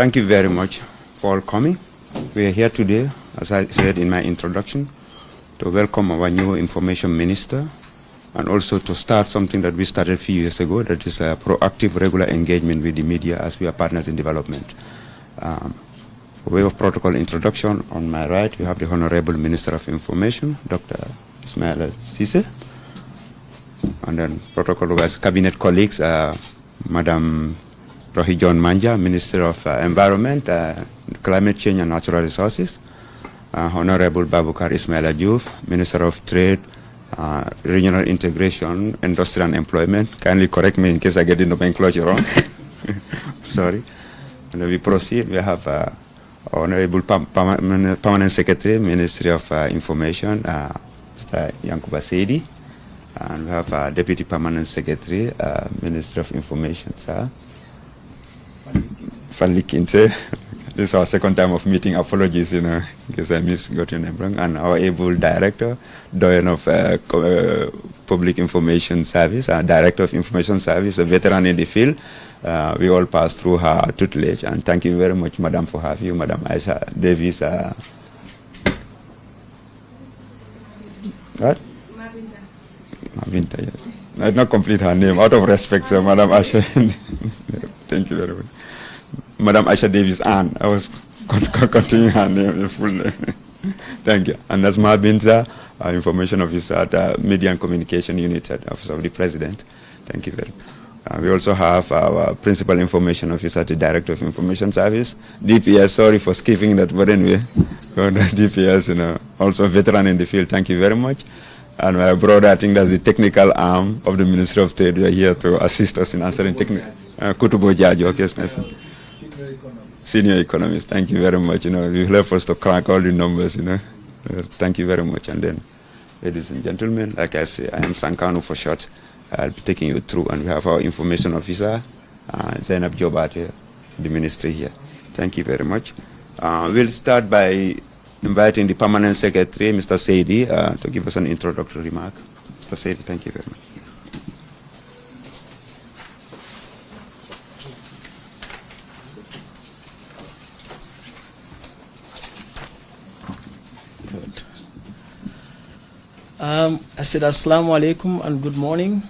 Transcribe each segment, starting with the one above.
Thank you very much for coming. We are here today, as I said in my introduction, to welcome our new information minister and also to start something that we started a few years ago, that is a proactive regular engagement with the media as we are partners in development. For way of protocol introduction, on my right we have the Honorable Minister of Information, Dr. Ismaila Ceesay, and then protocol-wise cabinet colleagues, Madam Rohijon Manja, Minister of Environment, Climate Change and Natural Resources, Honorable Babukar Ismaila Diouf, Minister of Trade, Regional Integration, Industry and Employment. Kindly correct me in case I get the nomenclature wrong. Sorry. And we proceed. We have Honorable Permanent Secretary, Ministry of Information, Mr. Yankuba Sedi. And we have Deputy Permanent Secretary, Ministry of Information, sir. Fanli Kinte. This is our second time of meeting. Apologies, in case I got your name wrong. And our able director, Doyen of Public Information Service, Director of Information Service, a veteran in the field. We all passed through her tutelage. And thank you very much, Madam, for having you. Madam Aisha Davis. What? Mavinta, yes. I did not complete her name out of respect, so Madam Aisha. Thank you very much. Madam Aisha Davis Ann. I was continuing her name, full name. Thank you. And that's Mabinta, Information Officer at Media and Communication Unit at Office of the President. Thank you very much. We also have our Principal Information Officer at the Director of Information Service, DPS. Sorry for skipping that, but anyway, DPS, also a veteran in the field. Thank you very much. And my brother, I think that's the technical arm of the Ministry of Trade. We are here to assist us in answering technical. Kutubo Jaji, okay, my friend. Senior economist. Thank you very much. You help us to crack all the numbers. Thank you very much. And then, ladies and gentlemen, like I say, I am Sankano for short. I'll be taking you through, and we have our information officer, Zainab Jobate, the ministry here. Thank you very much. We'll start by inviting the Permanent Secretary, Mr. Sedi, to give us an introductory remark. Mr. Sedi, thank you very much. Good. I said Assalamu alaikum and good morning.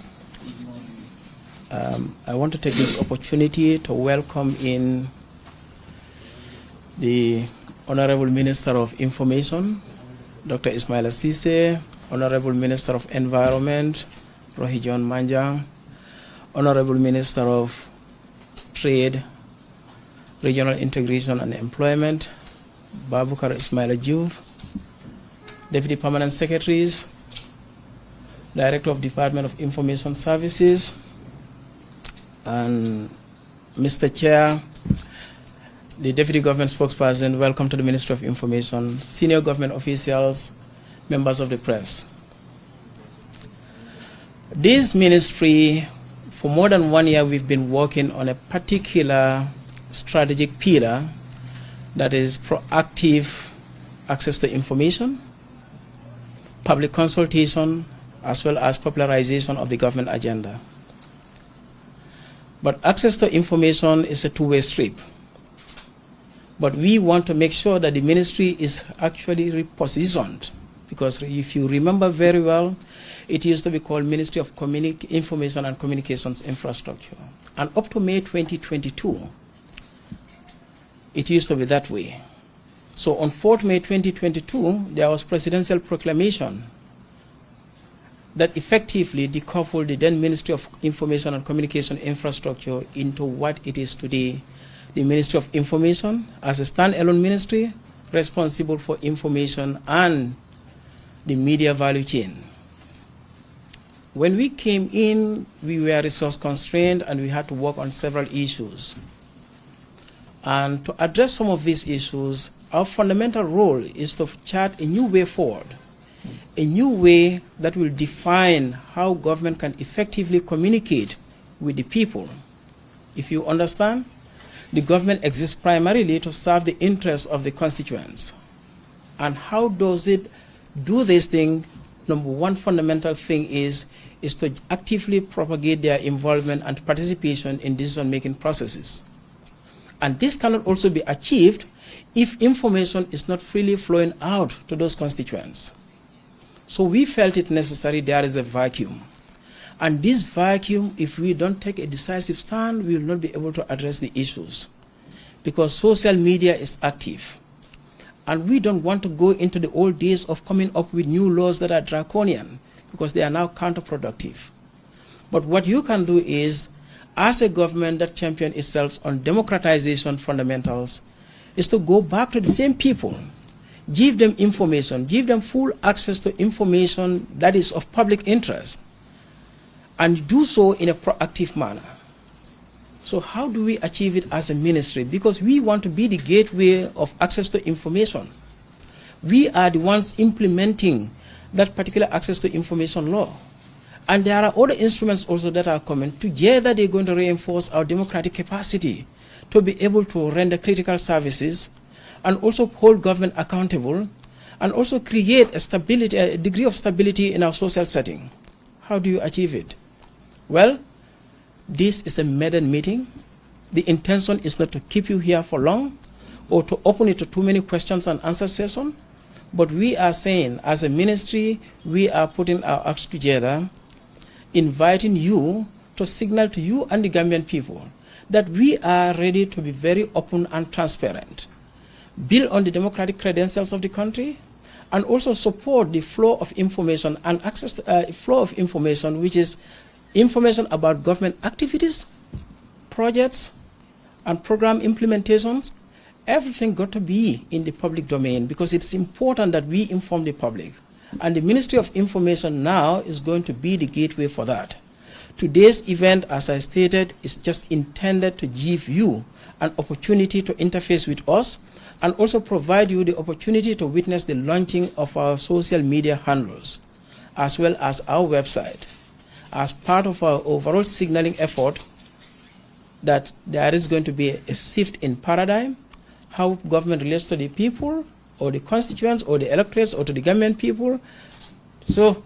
I want to take this opportunity to welcome in the Honorable Minister of Information, Dr. Ismaila Ceesay, Honorable Minister of Environment, Rohijon Manja, Honorable Minister of Trade, Regional Integration and Employment, Babukar Ismaila Diouf, Deputy Permanent Secretaries, Director of Department of Information Services, and Mr. Chair, the Deputy Government Spokesperson, welcome to the Ministry of Information, senior government officials, members of the press. This ministry, for more than 1 year, we've been working on a particular strategic pillar that is proactive access to information, public consultation, as well as popularization of the government agenda. But access to information is a two-way street. But we want to make sure that the ministry is actually repositioned, because if you remember very well, it used to be called Ministry of Information and Communications Infrastructure. And up to May 2022, it used to be that way. So on 4th May 2022, there was presidential proclamation that effectively decoupled the then Ministry of Information and Communication Infrastructure into what it is today, the Ministry of Information as a standalone ministry responsible for information and the media value chain. When we came in, we were resource constrained and we had to work on several issues. And to address some of these issues, our fundamental role is to chart a new way forward, a new way that will define how government can effectively communicate with the people. If you understand, the government exists primarily to serve the interests of the constituents. And how does it do this thing? Number one fundamental thing is to actively propagate their involvement and participation in decision-making processes. And this cannot also be achieved if information is not freely flowing out to those constituents. So we felt it necessary there is a vacuum. And this vacuum, if we don't take a decisive stand, we will not be able to address the issues. Because social media is active. And we don't want to go into the old days of coming up with new laws that are draconian, because they are now counterproductive. But what you can do is, as a government that champions itself on democratization fundamentals, is to go back to the same people, give them information, give them full access to information that is of public interest, and do so in a proactive manner. So how do we achieve it as a ministry? Because we want to be the gateway of access to information. We are the ones implementing that particular access to information law. And there are other instruments also that are coming. Together they're going to reinforce our democratic capacity to be able to render critical services and also hold government accountable and also create a stability, a degree of stability in our social setting. How do you achieve it? Well, this is a maiden meeting. The intention is not to keep you here for long or to open it to too many questions and answer session, but we are saying as a ministry, we are putting our acts together, inviting you to signal to you and the Gambian people that we are ready to be very open and transparent, build on the democratic credentials of the country, and also support the flow of information and access to flow of information, which is information about government activities, projects, and program implementations. Everything got to be in the public domain because it's important that we inform the public. And the Ministry of Information now is going to be the gateway for that. Today's event, as I stated, is just intended to give you an opportunity to interface with us and also provide you the opportunity to witness the launching of our social media handles, as well as our website, as part of our overall signaling effort that there is going to be a shift in paradigm, how government relates to the people, or the constituents, or the electorates, or to the government people. So,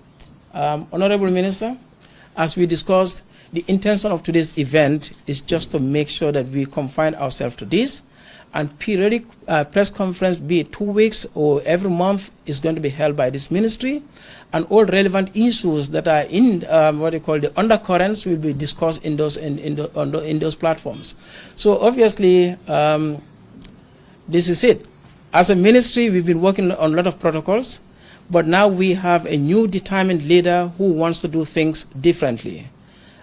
Honorable Minister, as we discussed, the intention of today's event is just to make sure that we confine ourselves to this, and periodic press conference, be it 2 weeks or every month, is going to be held by this ministry, and all relevant issues that are in what they call the undercurrents will be discussed in those platforms. So obviously, this is it. As a ministry, we've been working on a lot of protocols, but now we have a new determined leader who wants to do things differently.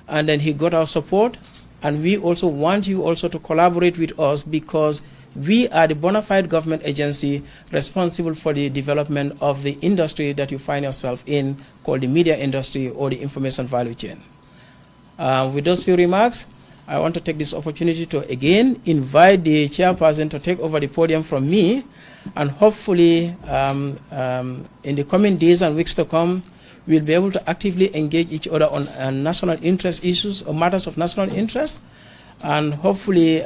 And then he got our support, and we also want you also to collaborate with us because we are the bona fide government agency responsible for the development of the industry that you find yourself in, called the media industry or the information value chain. With those few remarks, I want to take this opportunity to again invite the chairperson to take over the podium from me, and hopefully in the coming days and weeks to come, we'll be able to actively engage each other on national interest issues or matters of national interest, and hopefully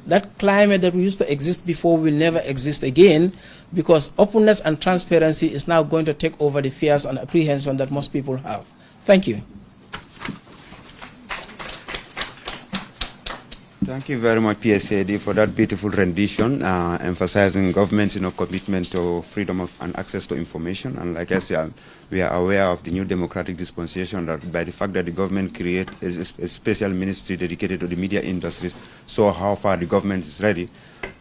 that climate that we used to exist before will never exist again, because openness and transparency is now going to take over the fears and apprehension that most people have. Thank you. Thank you very much, PSAD, for that beautiful rendition, emphasizing government's commitment to freedom of and access to information. And like I said, we are aware of the new democratic dispensation that by the fact that the government created a special ministry dedicated to the media industries, so how far the government is ready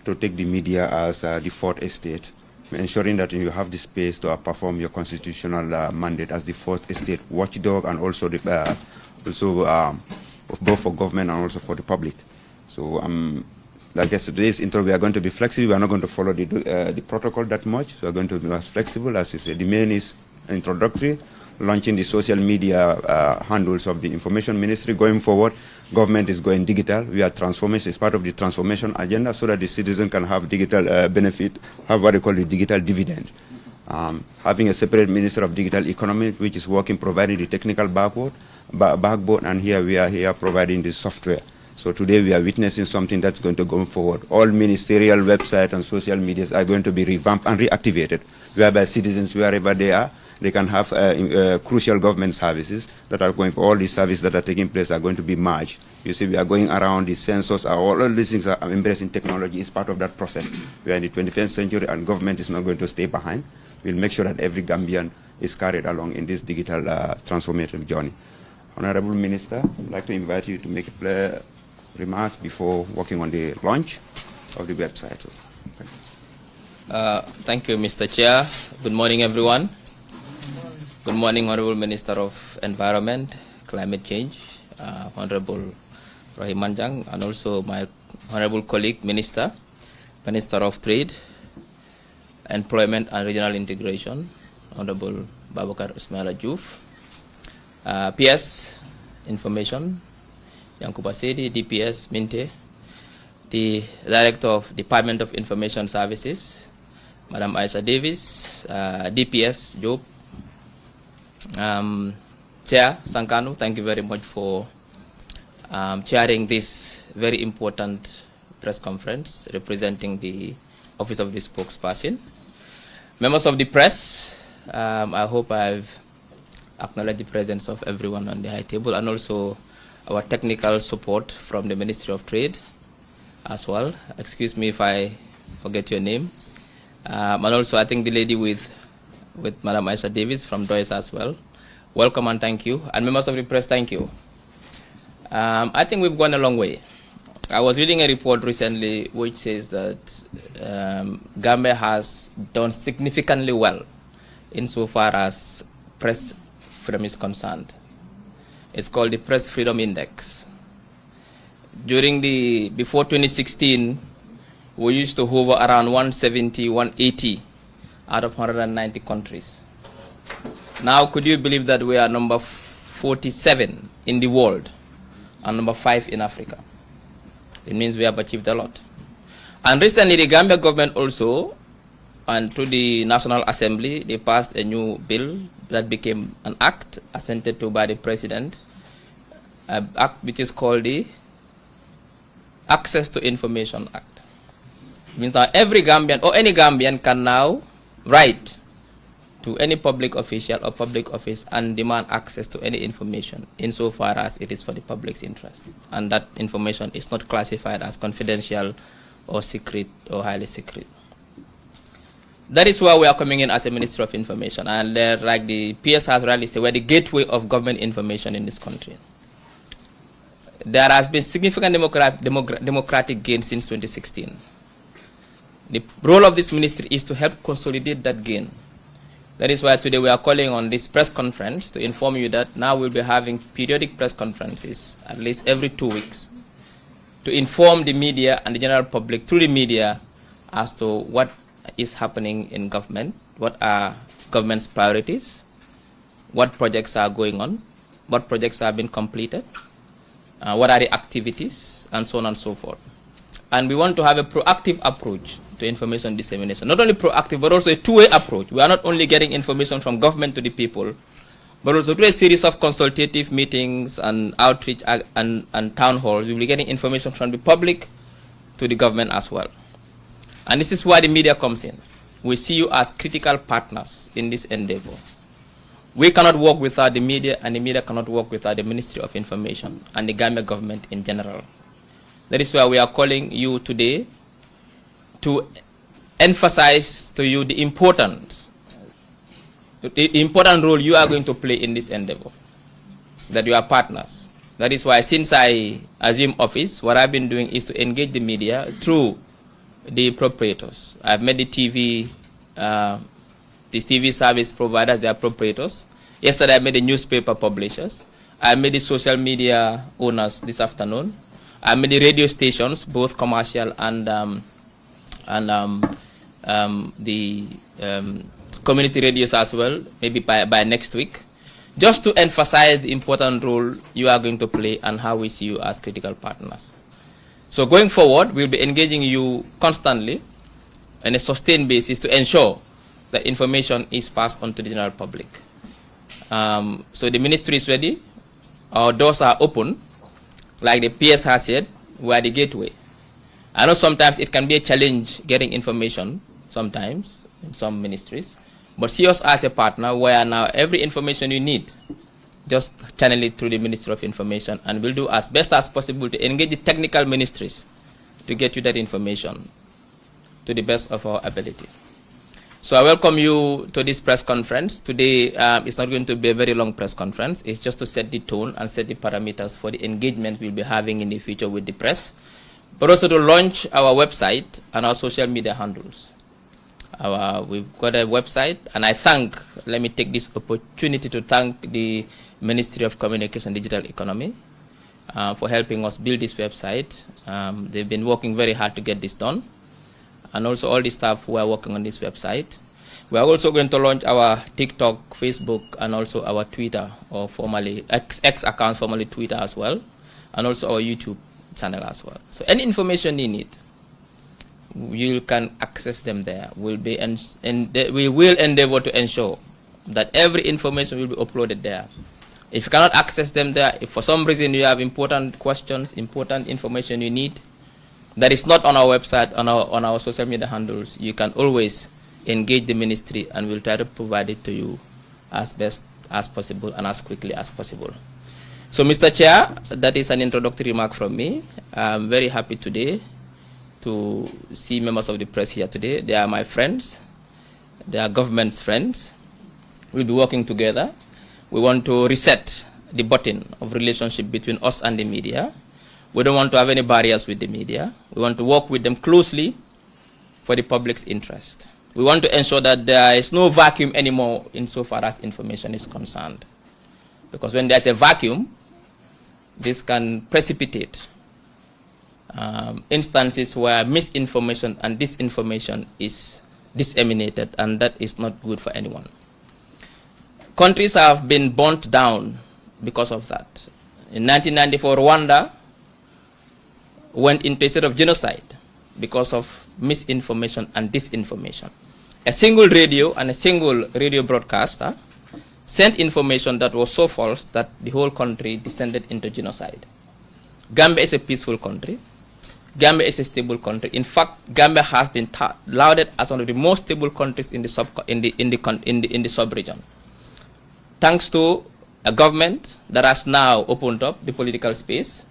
to take the media as the fourth estate, ensuring that you have the space to perform your constitutional mandate as the fourth estate watchdog, and also the both for government and also for the public. So, like I said, today's intro, we are going to be flexible. We are not going to follow the protocol that much. So we are going to be as flexible as you said. The main is introductory, launching the social media handles of the information ministry. Going forward, government is going digital. We are transformation. It's part of the transformation agenda so that the citizen can have digital benefit, have what they call the digital dividend. Having a separate minister of digital economy, which is working, providing the technical backbone, and here we are here providing the software. So today we are witnessing something that's going to go forward. All ministerial websites and social medias are going to be revamped and reactivated, whereby citizens, wherever they are, They can have crucial government services that are going, all these services that are taking place are going to be merged. You see, we are going around the census, all these things are embracing technology is part of that process. We are in the 21st century and government is not going to stay behind. We'll make sure that every Gambian is carried along in this digital transformation journey. Honorable Minister, I'd like to invite you to make remarks before working on the launch of the website. Thank you, Mr. Chair. Good morning, everyone. Good morning, Honorable Minister of Environment, Climate Change, Honorable Rahim Manjang, and also my Honorable colleague, Minister of Trade, Employment and Regional Integration, Honorable Babakar Ismaila Juf, PS Information, Yankuba Sedi, DPS Minte, the Director of Department of Information Services, Madam Aisha Davis, DPS Job, Chair Sankanu, thank you very much for chairing this very important press conference representing the Office of the Spokesperson. Members of the press, I hope I've acknowledged the presence of everyone on the high table, and also our technical support from the Ministry of Trade as well. Excuse me if I forget your name. And also I think the lady with Madam Aisha Davis from DOIS as well. Welcome and thank you. And members of the press, thank you. I think we've gone a long way. I was reading a report recently which says that Gambia has done significantly well insofar as press freedom is concerned. It's called the Press Freedom Index. Before 2016, we used to hover around 170, 180 out of 190 countries. Now, could you believe that we are number 47 in the world and number 5 in Africa? It means we have achieved a lot. And recently, the Gambia government also, and through the National Assembly, they passed a new bill that became an act assented to by the President, an act which is called the Access to Information Act. It means that every Gambian or any Gambian can now write to any public official or public office and demand access to any information insofar as it is for the public's interest. And that information is not classified as confidential or secret or highly secret. That is where we are coming in as a Ministry of Information. And like the PS has rightly said, we're the gateway of government information in this country. There has been significant democratic gain since 2016. The role of this ministry is to help consolidate that gain. That is why today we are calling on this press conference to inform you that now we'll be having periodic press conferences at least every 2 weeks to inform the media and the general public through the media as to what is happening in government, what are government's priorities, what projects are going on, what projects have been completed, what are the activities, and so on and so forth. And we want to have a proactive approach to information dissemination. Not only proactive, but also a two-way approach. We are not only getting information from government to the people, but also through a series of consultative meetings and outreach and town halls, we will be getting information from the public to the government as well. And this is why the media comes in. We see you as critical partners in this endeavor. We cannot work without the media, and the media cannot work without the Ministry of Information and the Gambia government in general. That is why we are calling you today to emphasize to you the important role you are going to play in this endeavor, that you are partners. That is why since I assumed office, what I've been doing is to engage the media through the proprietors. I've met the TV service providers, they are proprietors. Yesterday I met the newspaper publishers. I met the social media owners this afternoon. I met the radio stations, both commercial and the community radios as well, maybe by next week, just to emphasize the important role you are going to play and how we see you as critical partners. So going forward, we'll be engaging you constantly on a sustained basis to ensure that information is passed on to the general public. So the ministry is ready. Our doors are open. Like the PS has said, we are the gateway. I know sometimes it can be a challenge getting information, sometimes, in some ministries. But see us as a partner where now every information you need, just channel it through the Ministry of Information, and we'll do as best as possible to engage the technical ministries to get you that information to the best of our ability. So I welcome you to this press conference. Today, it's not going to be a very long press conference. It's just to set the tone and set the parameters for the engagement we'll be having in the future with the press, but also to launch our website and our social media handles. We've got a website, and let me take this opportunity to thank the Ministry of Communication and Digital Economy for helping us build this website. They've been working very hard to get this done, and also all the staff who are working on this website. We are also going to launch our TikTok, Facebook, and also our Twitter, or formerly X account, formerly Twitter as well, and also our YouTube channel as well. So any information you need, you can access them there. We will endeavor to ensure that every information will be uploaded there. If you cannot access them there, if for some reason you have important questions, important information you need that is not on our website, on our social media handles, you can always engage the ministry, and we'll try to provide it to you as best as possible and as quickly as possible. So, Mr. Chair, that is an introductory remark from me. I'm very happy today to see members of the press here today. They are my friends. They are government's friends. We'll be working together. We want to reset the button of relationship between us and the media. We don't want to have any barriers with the media. We want to work with them closely for the public's interest. We want to ensure that there is no vacuum anymore insofar as information is concerned. Because when there's a vacuum, this can precipitate instances where misinformation and disinformation is disseminated, and that is not good for anyone. Countries have been burnt down because of that. In 1994, Rwanda went into a state of genocide because of misinformation and disinformation. A single radio and a single radio broadcaster sent information that was so false that the whole country descended into genocide. Gambia is a peaceful country. Gambia is a stable country. In fact, Gambia has been lauded as one of the most stable countries in the sub-region, thanks to a government that has now opened up the political space,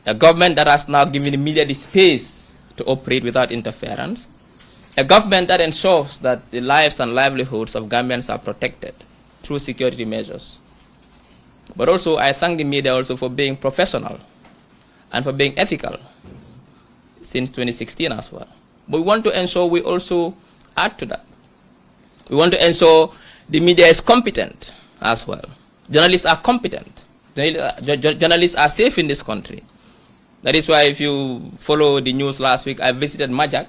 a government that has now given the media the space to operate without interference, a government that ensures that the lives and livelihoods of Gambians are protected through security measures. But also, I thank the media also for being professional and for being ethical since 2016 as well. But we want to ensure we also add to that. We want to ensure the media is competent as well. Journalists are competent. Journalists are safe in this country. That is why if you follow the news last week, I visited Majak,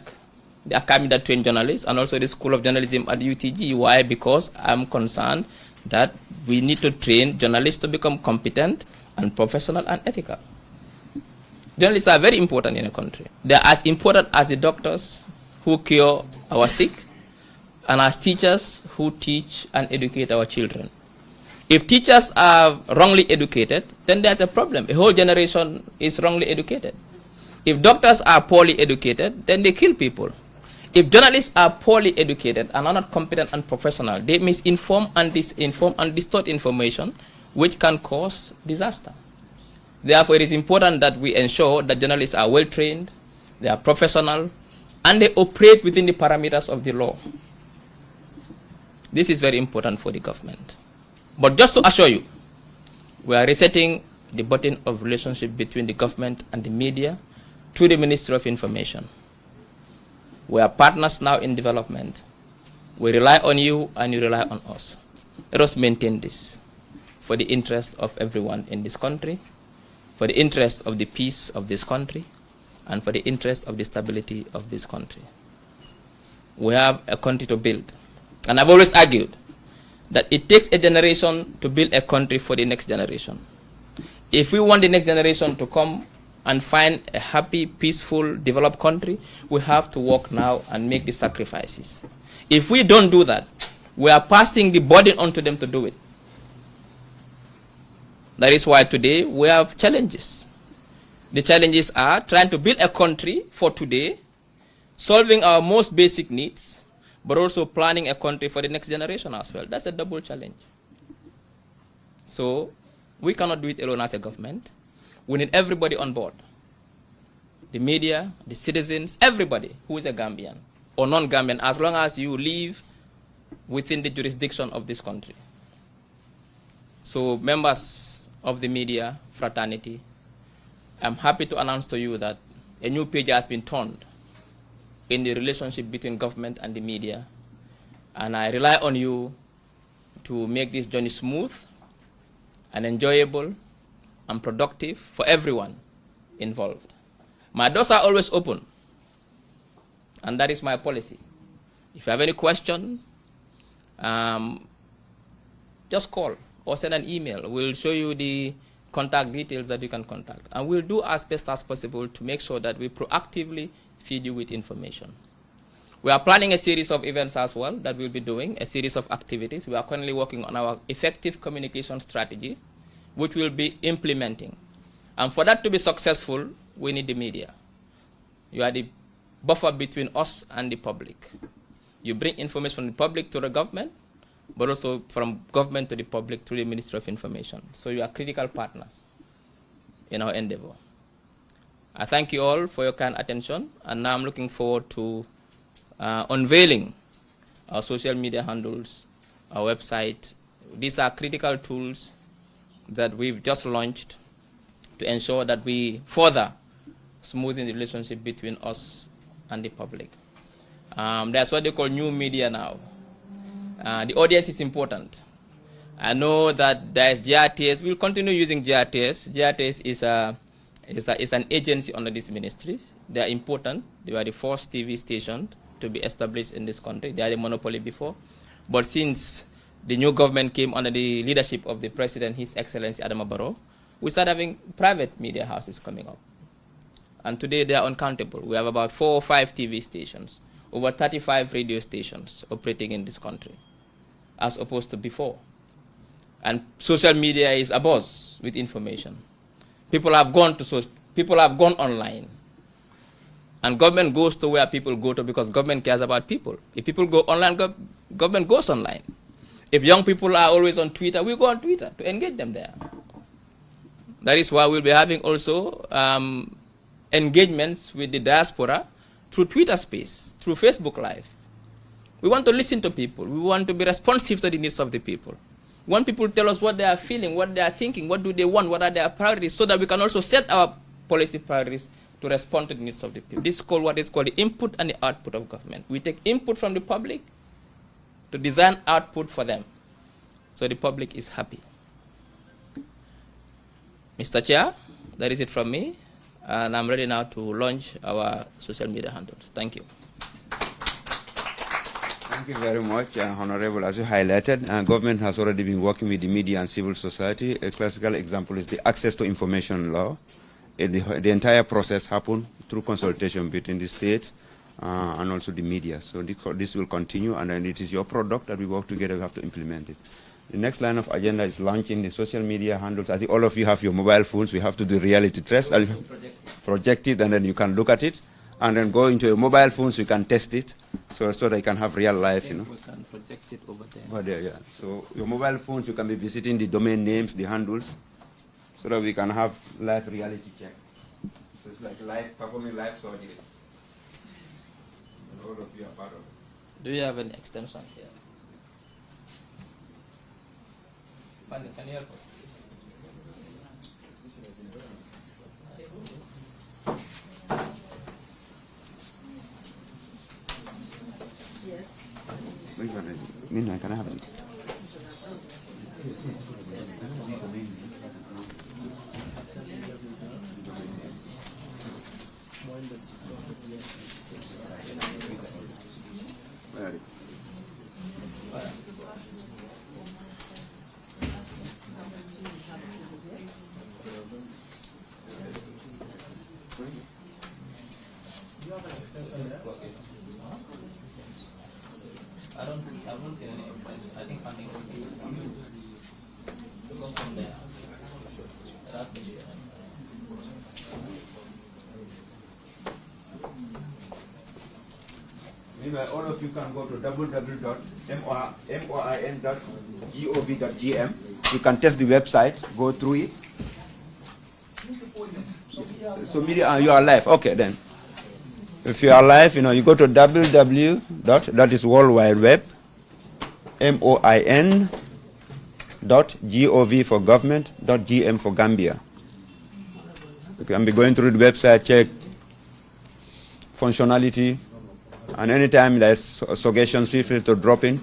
the academy that trained journalists, and also the School of Journalism at UTG. Why? Because I'm concerned that we need to train journalists to become competent and professional and ethical. Journalists are very important in a country. They are as important as the doctors who cure our sick and as teachers who teach and educate our children. If teachers are wrongly educated, then there's a problem. A whole generation is wrongly educated. If doctors are poorly educated, then they kill people. If journalists are poorly educated and are not competent and professional, they misinform and disinform and distort information, which can cause disaster. Therefore, it is important that we ensure that journalists are well trained, they are professional, and they operate within the parameters of the law. This is very important for the government. But just to assure you, we are resetting the button of relationship between the government and the media through the Ministry of Information. We are partners now in development. We rely on you and you rely on us. Let us maintain this for the interest of everyone in this country, for the interest of the peace of this country, and for the interest of the stability of this country. We have a country to build. And I've always argued that it takes a generation to build a country for the next generation. If we want the next generation to come and find a happy, peaceful, developed country, we have to work now and make the sacrifices. If we don't do that, we are passing the burden onto them to do it. That is why today we have challenges. The challenges are trying to build a country for today, solving our most basic needs, but also planning a country for the next generation as well. That's a double challenge. So we cannot do it alone as a government. We need everybody on board. The media, the citizens, everybody who is a Gambian or non-Gambian, as long as you live within the jurisdiction of this country. So members of the media fraternity, I'm happy to announce to you that a new page has been turned in the relationship between government and the media. And I rely on you to make this journey smooth and enjoyable and productive for everyone involved. My doors are always open, and that is my policy. If you have any question, just call or send an email. We'll show you the contact details that you can contact. And we'll do as best as possible to make sure that we proactively feed you with information. We are planning a series of events as well that we'll be doing, a series of activities. We are currently working on our effective communication strategy, which we'll be implementing. And for that to be successful, we need the media. You are the buffer between us and the public. You bring information from the public to the government, but also from government to the public through the Ministry of Information. So you are critical partners in our endeavor. I thank you all for your kind attention, and now I'm looking forward to unveiling our social media handles, our website. These are critical tools that we've just launched to ensure that we further smoothing the relationship between us and the public. That's what they call new media now. The audience is important. I know that there is GRTS. We'll continue using GRTS. GRTS is an agency under this ministry. They are important. They were the first TV station to be established in this country. They had a monopoly before. But since the new government came under the leadership of the President, His Excellency Adama Barrow, we started having private media houses coming up. And today they are uncountable. We have about 4 or 5 TV stations, over 35 radio stations operating in this country, as opposed to before. And social media is abuzz with information. People have gone online. And government goes to where people go to because government cares about people. If people go online, government goes online. If young people are always on Twitter, we go on Twitter to engage them there. That is why we'll be having also engagements with the diaspora through Twitter Space, through Facebook Live. We want to listen to people. We want to be responsive to the needs of the people. We want people to tell us what they are feeling, what they are thinking, what do they want, what are their priorities, so that we can also set our policy priorities to respond to the needs of the people. This is called what is called the input and the output of government. We take input from the public to design output for them, so the public is happy. Mr. Chair, that is it from me, and I'm ready now to launch our social media handles. Thank you. Thank you very much, Honorable. As you highlighted, government has already been working with the media and civil society. A classical example is the access to information law. The entire process happened through consultation between the states and also the media. So this will continue, and then it is your product that we work together. We have to implement it. The next line of agenda is launching the social media handles. I think all of you have your mobile phones. We have to do reality test. Project it, and then you can look at it. And then go into your mobile phones, you can test it, so they can have real life, Yes, we can project it over there. Over there, yeah. So your mobile phones, you can be visiting the domain names, the handles, so that we can have live reality check. So it's like performing live surgery. And all of you are part of it. Do you have an extension here? Fanny, can you help us? Yes. Can I have it? I don't see any extension. I think funding will be to go from there. There has to be an Anyway, all of you can go to www.moin.gov.gm. You can test the website, go through it. So media, you are live. Okay, then. If you are live, you go to www. That is World Wide Web. moin.gov for government. .gm for Gambia. You can be going through the website, check functionality, and anytime there's suggestions, feel free to drop in.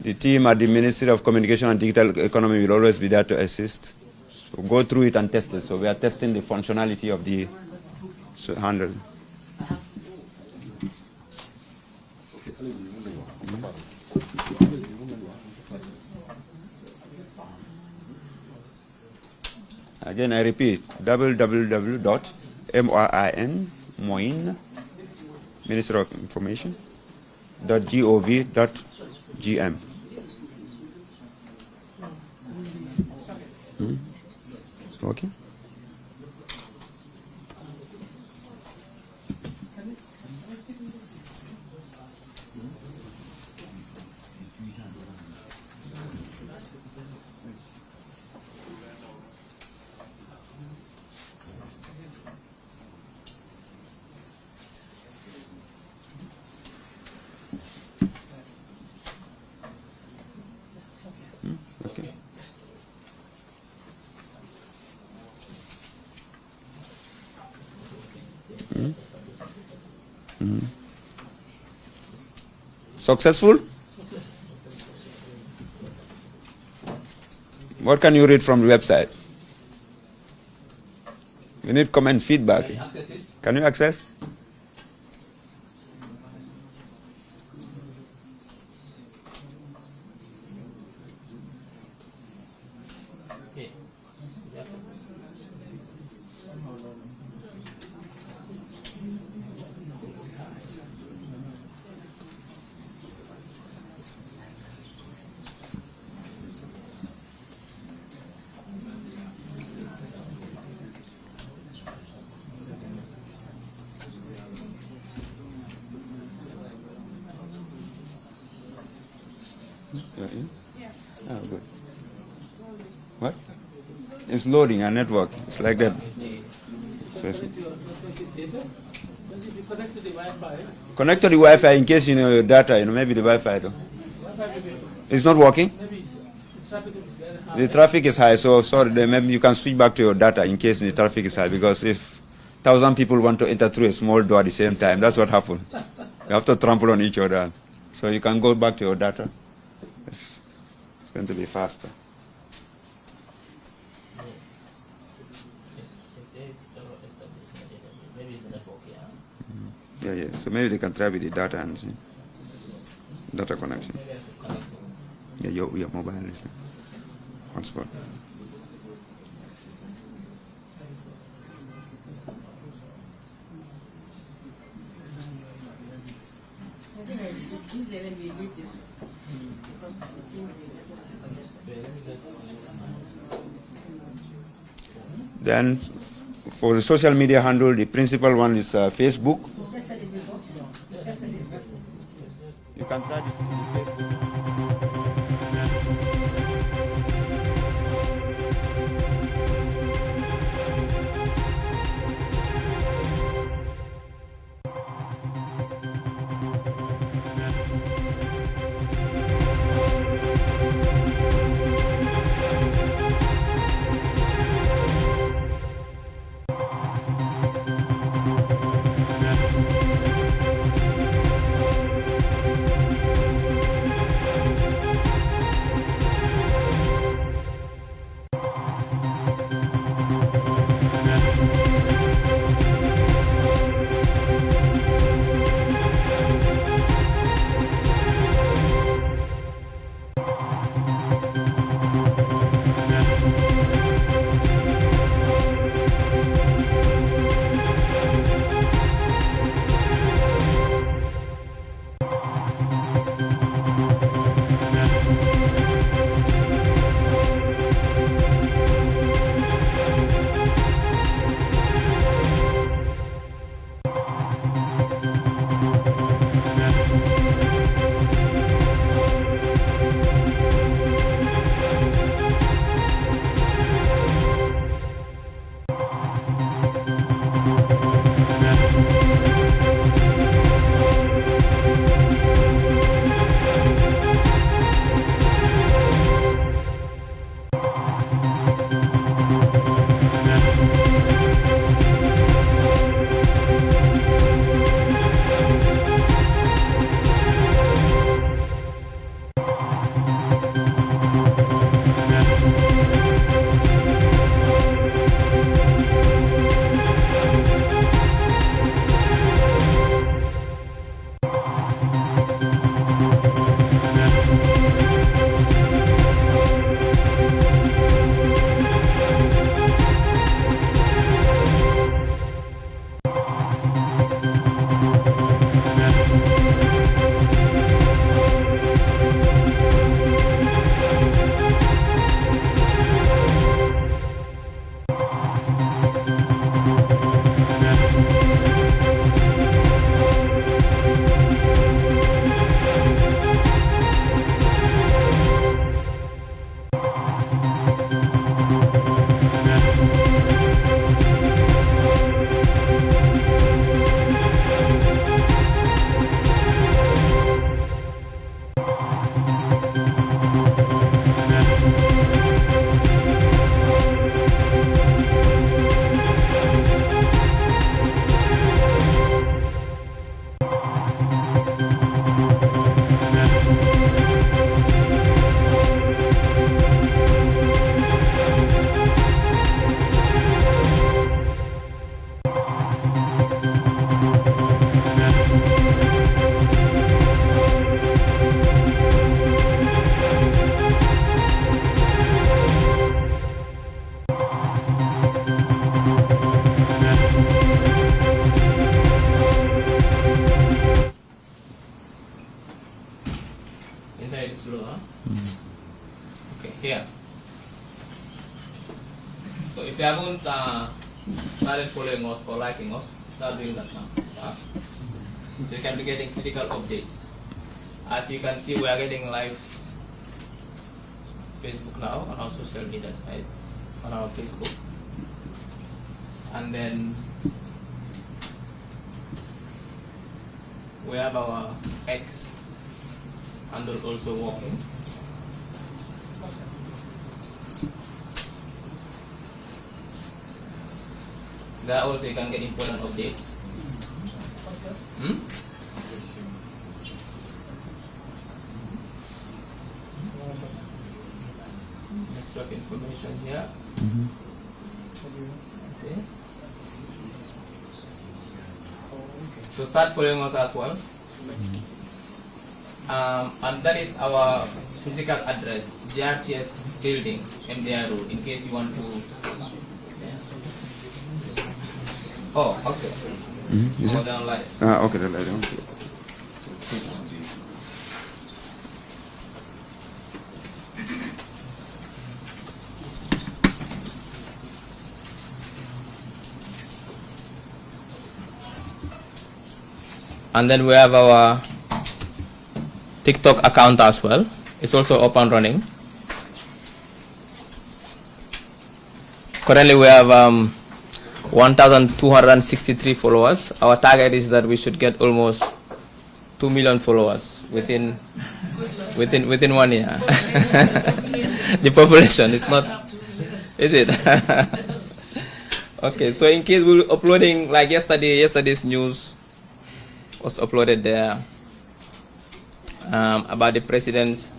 The team at the Ministry of Communication and Digital Economy will always be there to assist. So go through it and test it. So we are testing the functionality of the handle. Again, I repeat, www.moin, Ministry of Information, .gov.gm. Okay. Okay. Successful? What can you read from the website? We need comment feedback. Can you access? You're in? Yeah. Oh, good. What? It's loading a network. It's like that. Connect to the Wi-Fi. Connect to the Wi-Fi in case your data, maybe the Wi-Fi though. It's not working? Maybe the traffic is very high. The traffic is high, so sorry, then maybe you can switch back to your data in case the traffic is high, because if 1,000 people want to enter through a small door at the same time, that's what happens. You have to trample on each other. So you can go back to your data. It's going to be faster. Yeah. So maybe they can try with the data and see. Data connection. Yeah, your mobile is hotspot. I think it's easier when we leave this because it seems Then for the social media handle, the principal one is Facebook. You can try the Facebook. Internet is slow, huh? Okay, here. So if you haven't started following us or liking us, start doing that now. So you can be getting critical updates. As you can see, we are getting live Facebook now on our social media site, on our Facebook. And then we have our X handle also working. There also you can get important updates. Network information here. See? So start following us as well. And that is our physical address, GRTS building, MDI Road, in case you want to. Oh, okay. Go down live. Okay, the light. Okay. And then we have our TikTok account as well. It's also up and running. Currently we have 1,263 followers. Our target is that we should get almost 2 million followers within 1 year. The population is not, is it? Okay, so in case we're uploading, like yesterday's news was uploaded there about the president's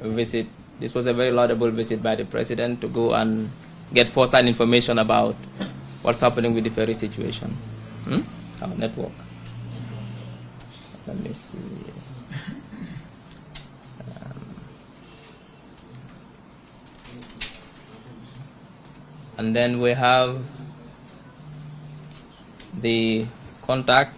visit. This was a very laudable visit by the president to go and get first-hand information about what's happening with the ferry situation. Our network. Let me see. And then we have the contact.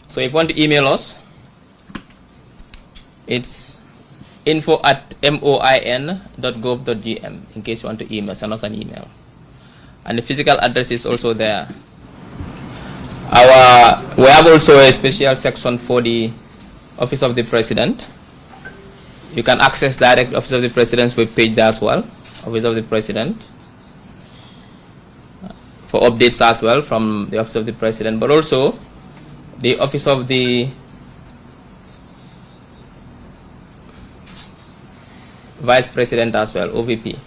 So if you want to email us, it's info@moin.gov.gm in case you want to email, send us an email. And the physical address is also there. We have also a special section for the Office of the President. You can access direct Office of the President's web page there as well, Office of the President, for updates as well from the Office of the President, but also the Office of the Vice President as well, OVP.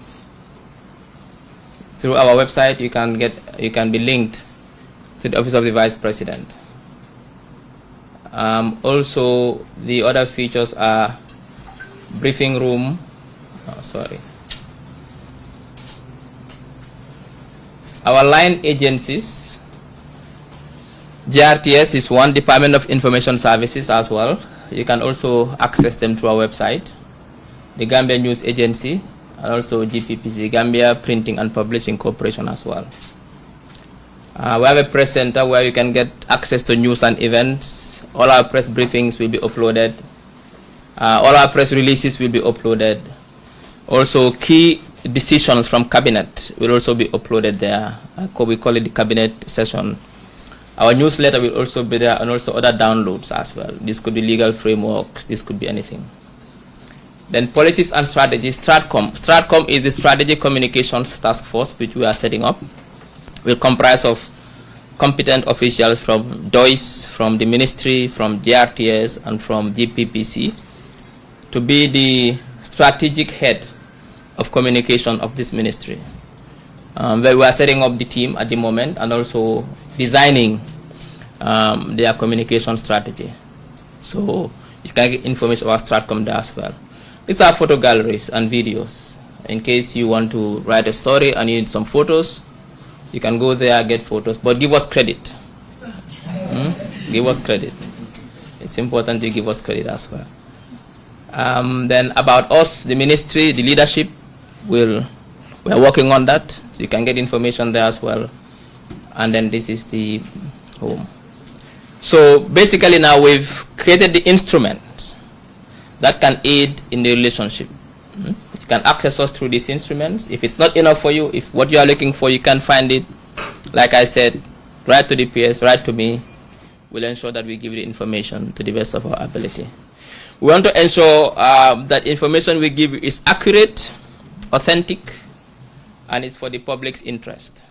Through our website, you can be linked to the Office of the Vice President. Also, the other features are briefing room. Our line agencies. GRTS is one, Department of Information Services as well. You can also access them through our website. The Gambia News Agency, and also GPPC, Gambia Printing and Publishing Corporation as well. We have a press center where you can get access to news and events. All our press briefings will be uploaded. All our press releases will be uploaded. Also, key decisions from cabinet will also be uploaded there. We call it the cabinet session. Our newsletter will also be there, and also other downloads as well. This could be legal frameworks, this could be anything. Then policies and strategies, STRATCOM. STRATCOM is the Strategic Communications Task Force, which we are setting up. Will comprise of competent officials from DOIS, from the ministry, from GRTS, and from GPPC to be the strategic head of communication of this ministry. Where we are setting up the team at the moment and also designing their communication strategy. So you can get information about STRATCOM there as well. These are photo galleries and videos. In case you want to write a story and you need some photos, you can go there, get photos, but give us credit. Give us credit. It's important to give us credit as well. Then about us, the ministry, the leadership, we are working on that, so you can get information there as well. and then this is the home. So basically now we've created the instruments that can aid in the relationship. You can access us through these instruments. If it's not enough for you, if what you are looking for, you can't find it, like I said, write to the PS, write to me. We'll ensure that we give you the information to the best of our ability. We want to ensure that information we give you is accurate, authentic, and it's for the public's interest.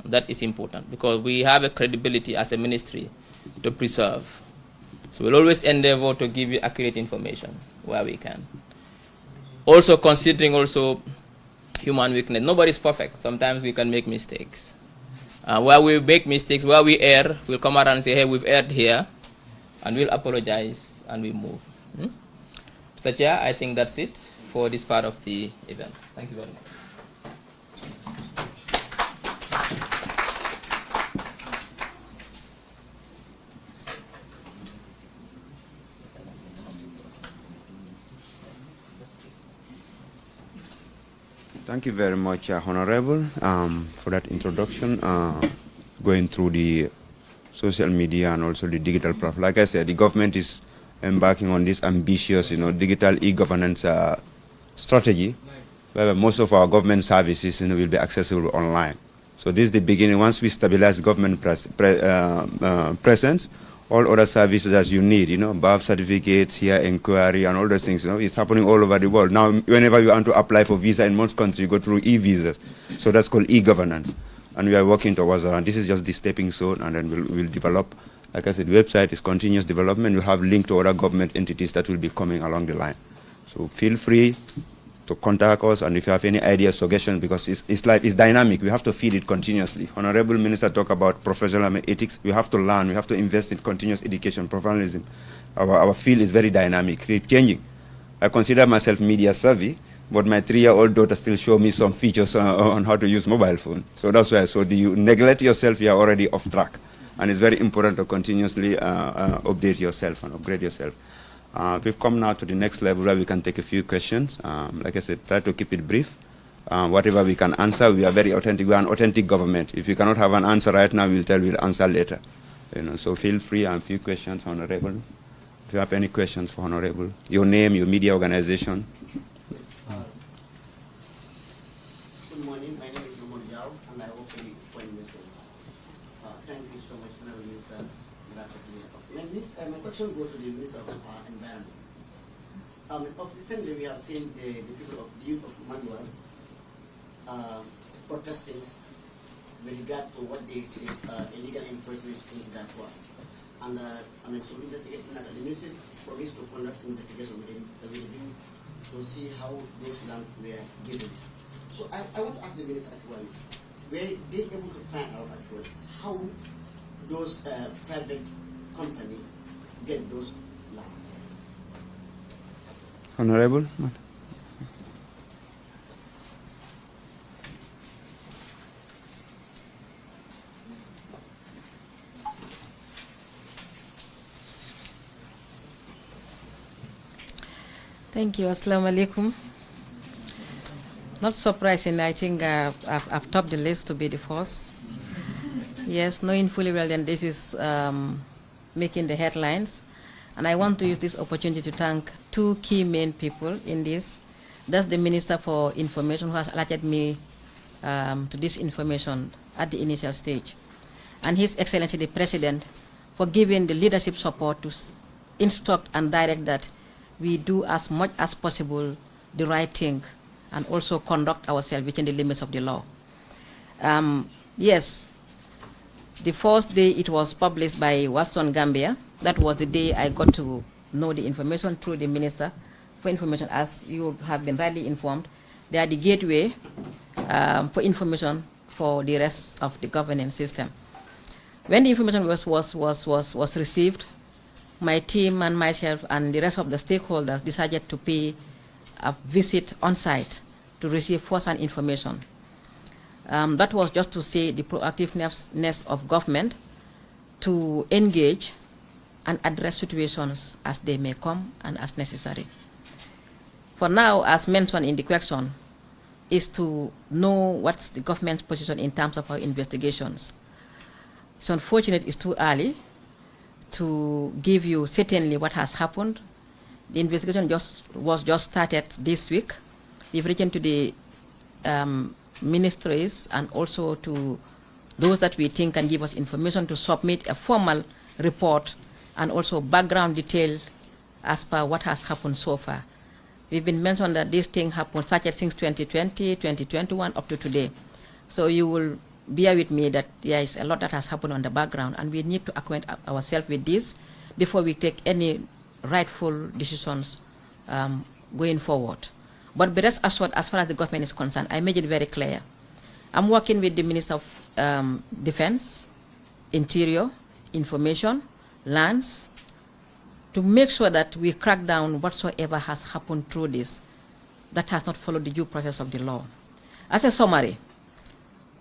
That is important because we have a credibility as a ministry to preserve. So we'll always endeavor to give you accurate information where we can. Also considering also human weakness. Nobody's perfect. Sometimes we can make mistakes. Where we make mistakes, where we err, we'll come around and say, hey, we've erred here, and we'll apologize and we move. Mr. Chair, I think that's it for this part of the event. Thank you very much. Thank you very much, Honorable, for that introduction, going through the social media and also the digital platform. Like I said, the government is embarking on this ambitious, digital e-governance strategy, where most of our government services will be accessible online. So this is the beginning. Once we stabilize government presence, all other services that you need, birth certificates, here inquiry, and all those things, it's happening all over the world. Now, whenever you want to apply for visa in most countries, you go through e-visas. So that's called e-governance. And we are working towards that. And this is just the stepping stone, and then we'll develop. Like I said, the website is continuous development. We'll have links to other government entities that will be coming along the line. So feel free to contact us, and if you have any ideas, suggestions, because it's dynamic. We have to feed it continuously. Honorable Minister talked about professional ethics. We have to learn. We have to invest in continuous education, professionalism. Our field is very dynamic, changing. I consider myself media savvy, but my 3-year-old daughter still shows me some features on how to use mobile phone. So that's why. So do you neglect yourself, you are already off track. And it's very important to continuously update yourself and upgrade yourself. We've come now to the next level where we can take a few questions. Like I said, try to keep it brief. Whatever we can answer, we are very authentic. We are an authentic government. If you cannot have an answer right now, we'll answer later. So feel free and a few questions, Honorable. If you have any questions for Honorable, your name, your media organization. Yes, good morning. My name is Nomor Yao, and I work for the Foreign Ministry. Thank you so much, Honorable Ministers. My question goes to the Minister of Environment. Recently, we have seen the people of the youth of Manuel protesting with regard to what they say illegal encroachment in that was. And so investigating that the ministry promised to conduct investigation with the review to see how those land were given. So I want to ask the minister actually, were they able to find out actually how those private companies get those land? Honorable. Thank you. Assalamu alaikum. Not surprising, I think I've topped the list to be the first. Yes, knowing fully well then this is making the headlines. And I want to use this opportunity to thank two key main people in this. That's the Minister for Information who has alerted me to this information at the initial stage. And His Excellency the President for giving the leadership support to instruct and direct that we do as much as possible the right thing and also conduct ourselves within the limits of the law. Yes, the first day it was published by Watson Gambia, that was the day I got to know the information through the Minister for Information. As you have been rightly informed, they are the gateway for information for the rest of the governance system. When the information was received, my team and myself and the rest of the stakeholders decided to pay a visit on site to receive first-hand information. That was just to say the proactiveness of government to engage and address situations as they may come and as necessary. For now, as mentioned in the question, is to know what's the government's position in terms of our investigations. It's unfortunate it's too early to give you certainly what has happened. The investigation was just started this week. We've written to the ministries and also to those that we think can give us information to submit a formal report and also background detail as per what has happened so far. We've been mentioned that this thing happened, started since 2020, 2021 up to today. So you will bear with me that there is a lot that has happened on the background, and we need to acquaint ourselves with this before we take any rightful decisions going forward. But be rest assured, as far as the government is concerned, I made it very clear. I'm working with the Minister of Defense, Interior, Information, Lands, to make sure that we crack down whatsoever has happened through this that has not followed the due process of the law. As a summary,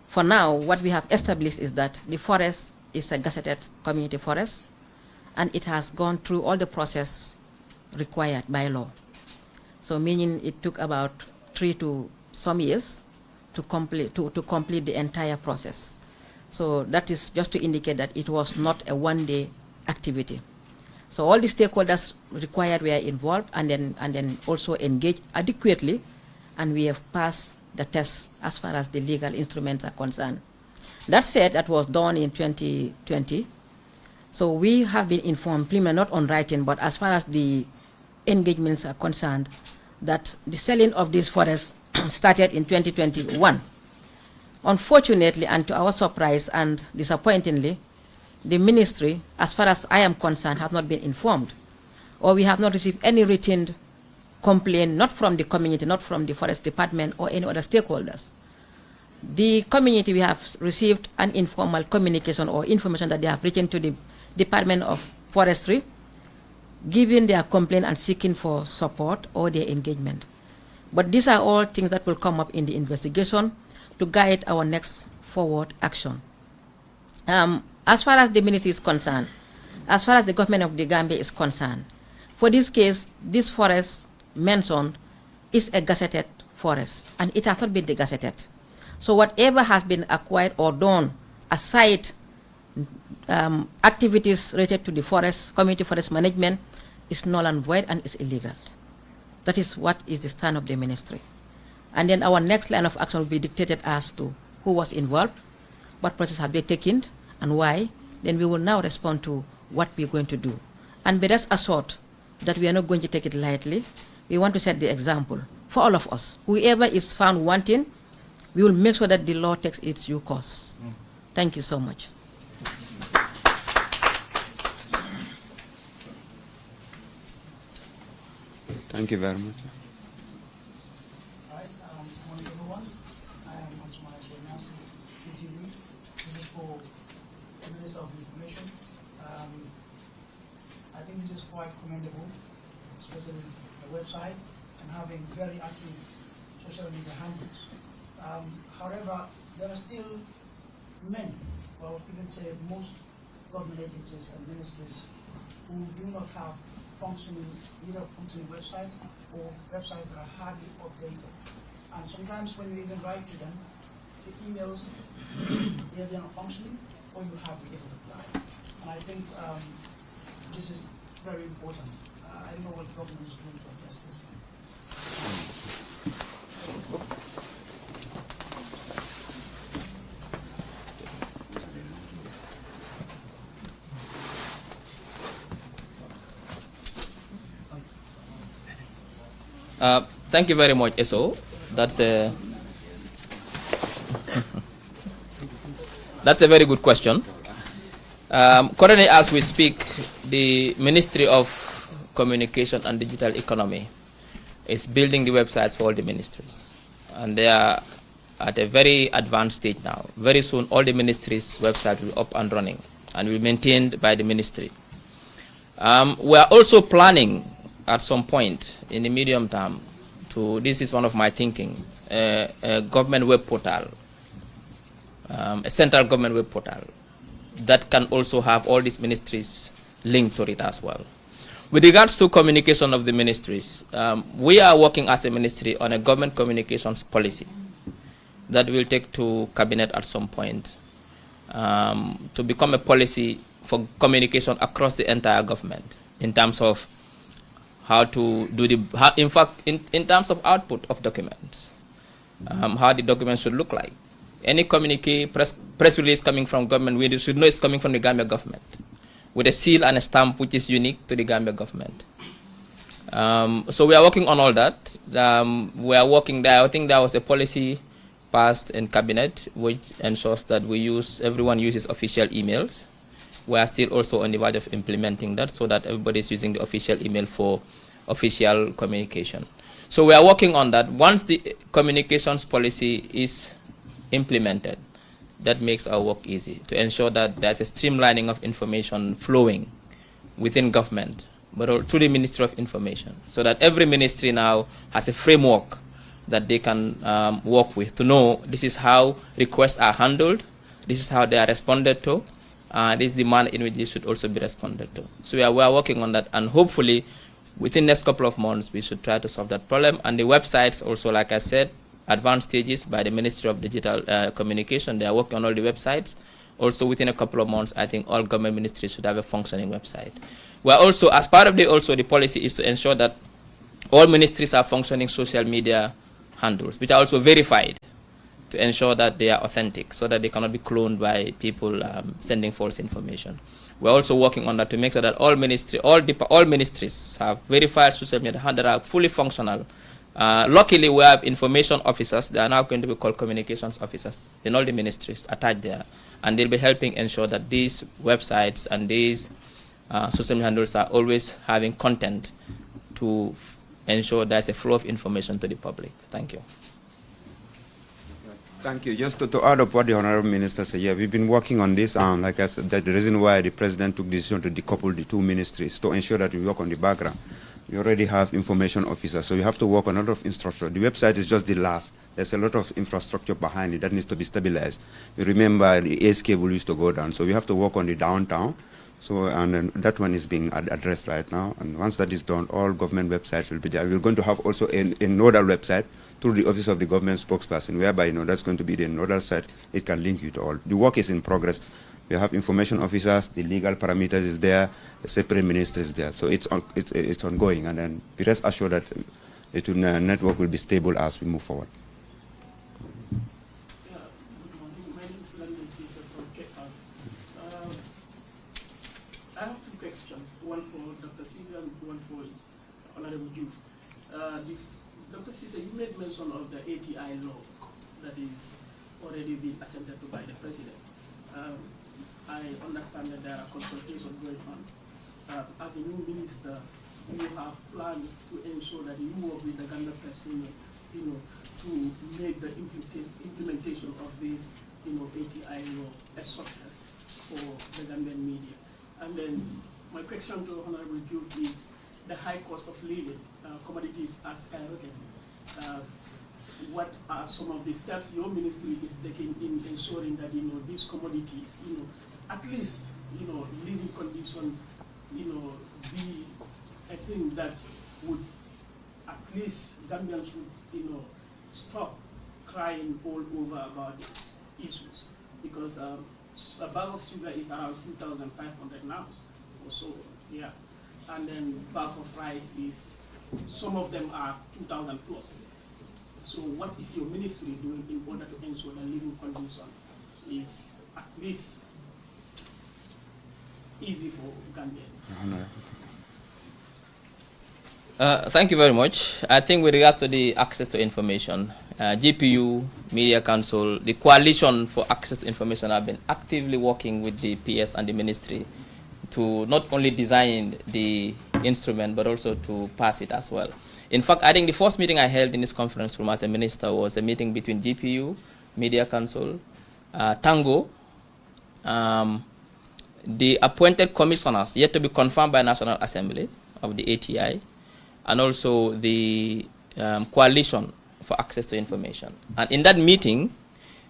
for now, what we have established is that the forest is a gazetted community forest, and it has gone through all the process required by law. So meaning it took about 3 to some years to complete the entire process. So that is just to indicate that it was not a one-day activity. So all the stakeholders required were involved and then also engaged adequately, and we have passed the test as far as the legal instruments are concerned. That said, that was done in 2020. So we have been informed, not on writing, but as far as the engagements are concerned, that the selling of these forests started in 2021. Unfortunately, and to our surprise and disappointingly, the ministry, as far as I am concerned, have not been informed, or we have not received any written complaint, not from the community, not from the forest department or any other stakeholders. The community, we have received an informal communication or information that they have written to the Department of Forestry, giving their complaint and seeking for support or their engagement. But these are all things that will come up in the investigation to guide our next forward action. As far as the ministry is concerned, as far as the government of the Gambia is concerned, for this case, this forest mentioned is a gazetted forest, and it has not been degazetted. So whatever has been acquired or done aside activities related to the forest, community forest management, is null and void and is illegal. That is what is the stand of the ministry. And then our next line of action will be dictated as to who was involved, what process have been taken, and why. Then we will now respond to what we're going to do. And be rest assured that we are not going to take it lightly. We want to set the example for all of us. Whoever is found wanting, we will make sure that the law takes its due course. Thank you so much. Thank you very much. Alright, morning everyone. I am Asmai Benassi, PTV. This is for the Minister of Information. I think this is quite commendable, especially the website and having very active social media handles. However, there are still many, well, even say most government agencies and ministries who do not have either functioning websites or websites that are hardly updated. And sometimes when you even write to them, the emails, they're not functioning, or you have to get a reply. And I think this is very important. I don't know what the government is doing to address this. Thank you very much, Eso. That's a very good question. Currently, as we speak, the Ministry of Communication and Digital Economy is building the websites for all the ministries, and they are at a very advanced stage now. Very soon, all the ministries' websites will be up and running and will be maintained by the ministry. We are also planning at some point in the medium term to, this is one of my thinking, a government web portal, a central government web portal that can also have all these ministries linked to it as well. With regards to communication of the ministries, we are working as a ministry on a government communications policy that will take to cabinet at some point, to become a policy for communication across the entire government in terms of how to do in terms of output of documents, how the documents should look like. Any communique, press release coming from government, we should know it's coming from the Gambia government, with a seal and a stamp which is unique to the Gambia government. So we are working on all that. We are working there. I think there was a policy passed in cabinet which ensures that everyone uses official emails. We are still also on the verge of implementing that so that everybody is using the official email for official communication. So we are working on that. Once the communications policy is implemented, that makes our work easy to ensure that there's a streamlining of information flowing within government, but through the Ministry of Information, so that every ministry now has a framework that they can work with to know this is how requests are handled, this is how they are responded to, this is the manner in which they should also be responded to. So we are working on that, and hopefully within the next couple of months we should try to solve that problem. And the websites also, like I said, advanced stages by the Ministry of Digital Communication. They are working on all the websites. Also within a couple of months, I think all government ministries should have a functioning website. We are also, as part of the policy is to ensure that all ministries are functioning social media handles, which are also verified to ensure that they are authentic, so that they cannot be cloned by people sending false information. We're also working on that to make sure that all ministries have verified social media handles that are fully functional. Luckily, we have information officers. They are now going to be called communications officers in all the ministries attached there, and they'll be helping ensure that these websites and these social media handles are always having content to ensure there's a flow of information to the public. Thank you. Thank you. Just to add up what the Honorable Minister said, yeah, we've been working on this. Like I said, that's the reason why the President took the decision to decouple the two ministries, to ensure that we work on the background. We already have information officers, so we have to work on a lot of infrastructure. The website is just the last. There's a lot of infrastructure behind it that needs to be stabilized. You remember the ACE cable used to go down, so we have to work on the downtown. So, and then that one is being addressed right now. And once that is done, all government websites will be there. We're going to have also a nodal website through the Office of the Government Spokesperson, whereby, you know, that's going to be the nodal site. It can link you to all. The work is in progress. We have information officers, the legal parameters is there, the separate ministry is there. So it's ongoing, and then be rest assured that network will be stable as we move forward. My name is Landon Caesar from KFAB. I have two questions, one for Dr. Caesar and one for Honorable Juve. Dr. Caesar, you made mention of the ATI law that is already being assented to by the President. I understand that there are consultations going on. As a new minister, you have plans to ensure that you work with the Gambia Press Union, to make the implementation of this, ATI law a success for the Gambian media. And then my question to Honorable Duke is the high cost of living, commodities are skyrocketing. What are some of the steps your ministry is taking in ensuring that these commodities, at least living condition, be a thing that would at least Gambians would stop crying all over about these issues, because a bag of sugar is around 2,500 now or so, yeah, and then bag of rice is, some of them are 2,000 plus. So what is your ministry doing in order to ensure the living condition is at least easy for Gambians? Thank you very much. I think with regards to the access to information, GPU, Media Council, the Coalition for Access to Information have been actively working with the PS and the ministry to not only design the instrument, but also to pass it as well. In fact, I think the first meeting I held in this conference room as a minister was a meeting between GPU, Media Council, Tango, the appointed commissioners yet to be confirmed by National Assembly of the ATI, and also the Coalition for Access to Information. And in that meeting,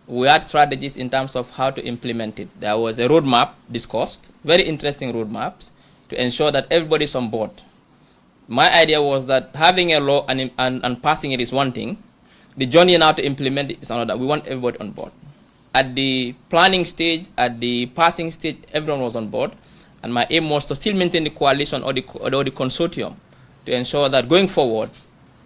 we had strategies in terms of how to implement it. There was a roadmap discussed, very interesting roadmaps, to ensure that everybody's on board. My idea was that having a law and passing it is one thing. The journey now to implement it is another. We want everybody on board. at the planning stage, at the passing stage, everyone was on board. And my aim was to still maintain the coalition or the consortium to ensure that going forward,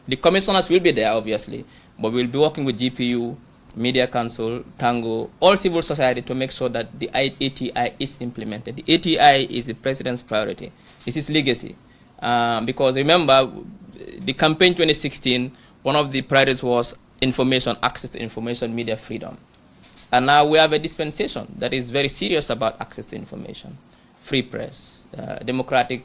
the commissioners will be there, obviously, but we'll be working with GPU, Media Council, Tango, all civil society to make sure that the ATI is implemented. The ATI is the president's priority. It's his legacy. Because remember, the campaign 2016, one of the priorities was information, access to information, media freedom. And now we have a dispensation that is very serious about access to information, free press, democratic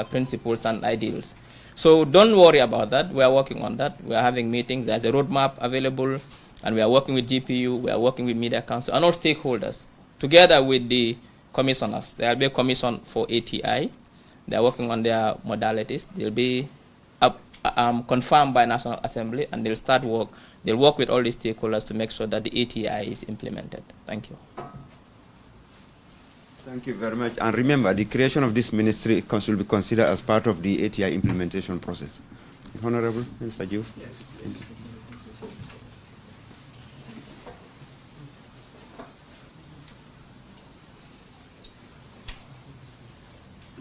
principles and ideals. So don't worry about that. We are working on that. We are having meetings. There's a roadmap available. And we are working with GPU, we are working with Media Council, and all stakeholders, together with the commissioners. There will be a commission for ATI. They are working on their modalities. They'll be confirmed by National Assembly, and they'll start work. They'll work with all the stakeholders to make sure that the ATI is implemented. Thank you. Thank you very much. And remember, the creation of this ministry will be considered as part of the ATI implementation process. Honorable Mr. Diouf. Yes, please.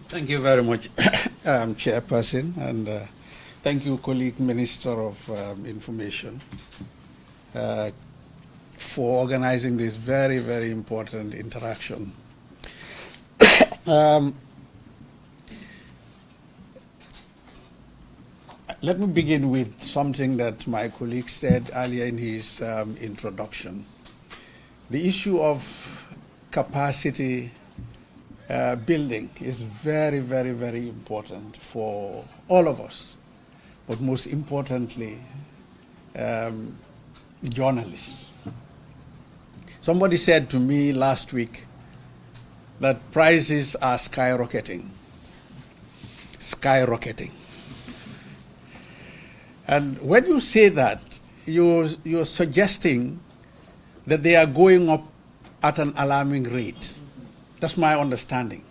Thank you very much, Chairperson, and thank you, colleague Minister of Information, for organizing this very, very important interaction. Let me begin with something that my colleague said earlier in his introduction. The issue of capacity building is very, very, very important for all of us, but most importantly, journalists. Somebody said to me last week that prices are skyrocketing. Skyrocketing. And when you say that, you're suggesting that they are going up at an alarming rate. That's my understanding.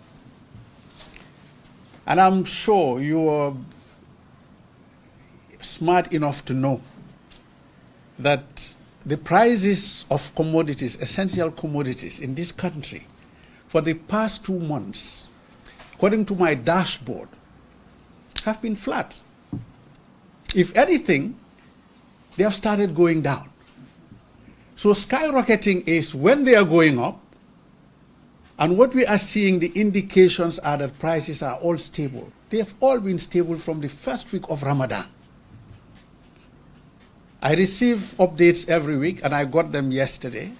And I'm sure you are smart enough to know that the prices of commodities, essential commodities in this country, for the past 2 months, according to my dashboard, have been flat. If anything, they have started going down. So skyrocketing is when they are going up, and what we are seeing, the indications are that prices are all stable. They have all been stable from the first week of Ramadan. I receive updates every week, and I got them yesterday.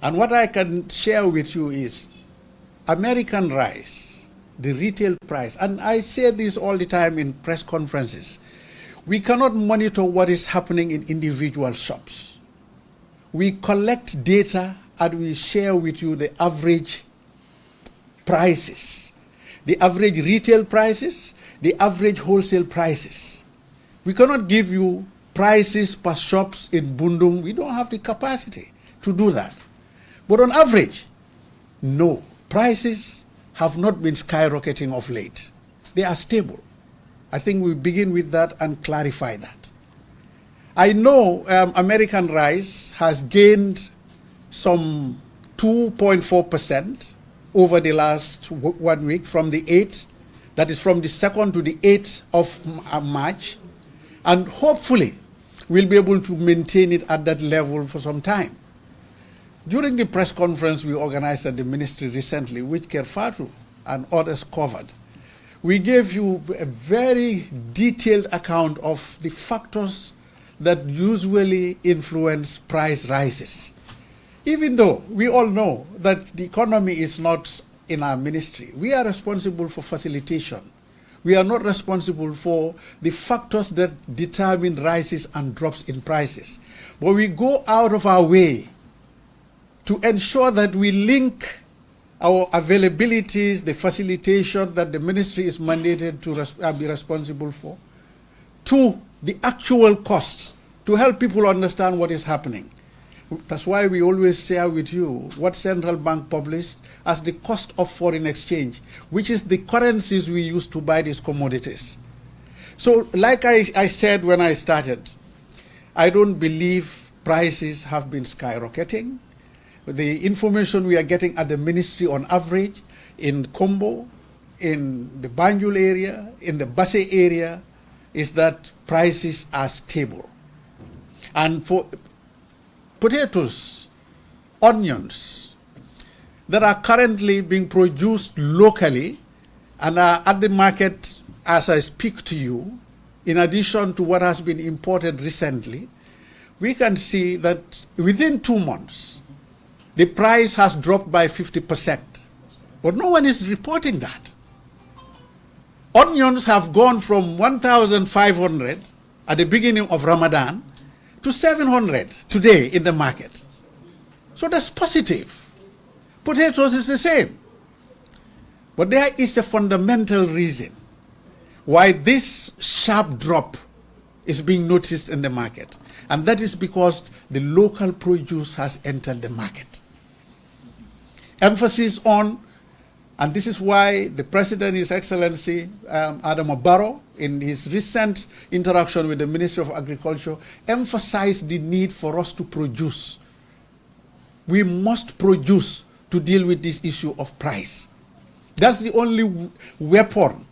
And what I can share with you is American rice, the retail price, and I say this all the time in press conferences. We cannot monitor what is happening in individual shops. We collect data and we share with you the average prices, the average retail prices, the average wholesale prices. We cannot give you prices per shops in Bundung. We don't have the capacity to do that. But on average, no, prices have not been skyrocketing of late. They are stable. I think we begin with that and clarify that. I know American rice has gained some 2.4% over the last 1 week from the 8th, that is from the 2nd to the 8th of March, and hopefully we'll be able to maintain it at that level for some time. During the press conference we organized at the ministry recently, which Kerfatu and others covered, we gave you a very detailed account of the factors that usually influence price rises. Even though we all know that the economy is not in our ministry, we are responsible for facilitation. We are not responsible for the factors that determine rises and drops in prices. But we go out of our way to ensure that we link our availabilities, the facilitation that the ministry is mandated to be responsible for, to the actual costs, to help people understand what is happening. That's why we always share with you what central bank published as the cost of foreign exchange, which is the currencies we use to buy these commodities. So like I said when I started, I don't believe prices have been skyrocketing. The information we are getting at the ministry on average in Kombo, in the Banjul area, in the Basse area, is that prices are stable. And for potatoes, onions that are currently being produced locally and are at the market as I speak to you, in addition to what has been imported recently, we can see that within 2 months, the price has dropped by 50%. But no one is reporting that. Onions have gone from 1,500 at the beginning of Ramadan to 700 today in the market. So that's positive. Potatoes is the same. But there is a fundamental reason why this sharp drop is being noticed in the market. And that is because the local produce has entered the market. Emphasis on, and this is why the President, His Excellency Adama Barrow, in his recent interaction with the Ministry of Agriculture, emphasized the need for us to produce. We must produce to deal with this issue of price. That's the only weapon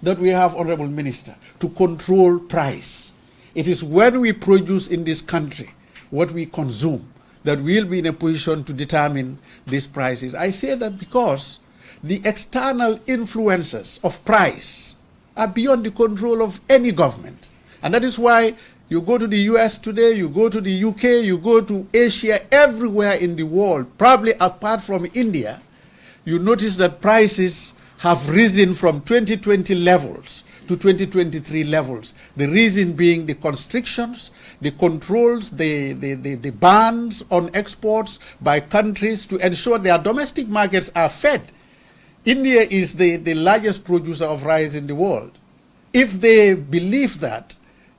that we have, Honorable Minister, to control price. It is when we produce in this country what we consume that we'll be in a position to determine these prices. I say that because the external influences of price are beyond the control of any government. And that is why you go to the US today, you go to the UK, you go to Asia, everywhere in the world, probably apart from India, you notice that prices have risen from 2020 levels to 2023 levels. The reason being the constrictions, the controls, the bans on exports by countries to ensure their domestic markets are fed. India is the largest producer of rice in the world. If they believe that,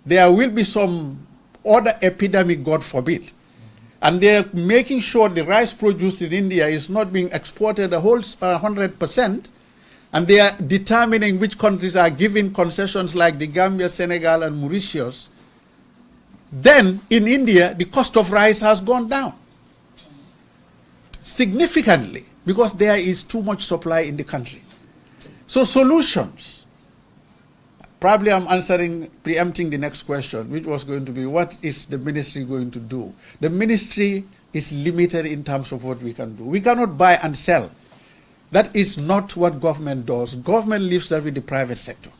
there will be some other epidemic, God forbid. And they're making sure the rice produced in India is not being exported a whole 100%. And they are determining which countries are giving concessions like the Gambia, Senegal, and Mauritius. Then in India, the cost of rice has gone down significantly because there is too much supply in the country. So solutions. Probably I'm preempting the next question, which was going to be, what is the ministry going to do? The ministry is limited in terms of what we can do. We cannot buy and sell. That is not what government does. Government leaves that with the private sector.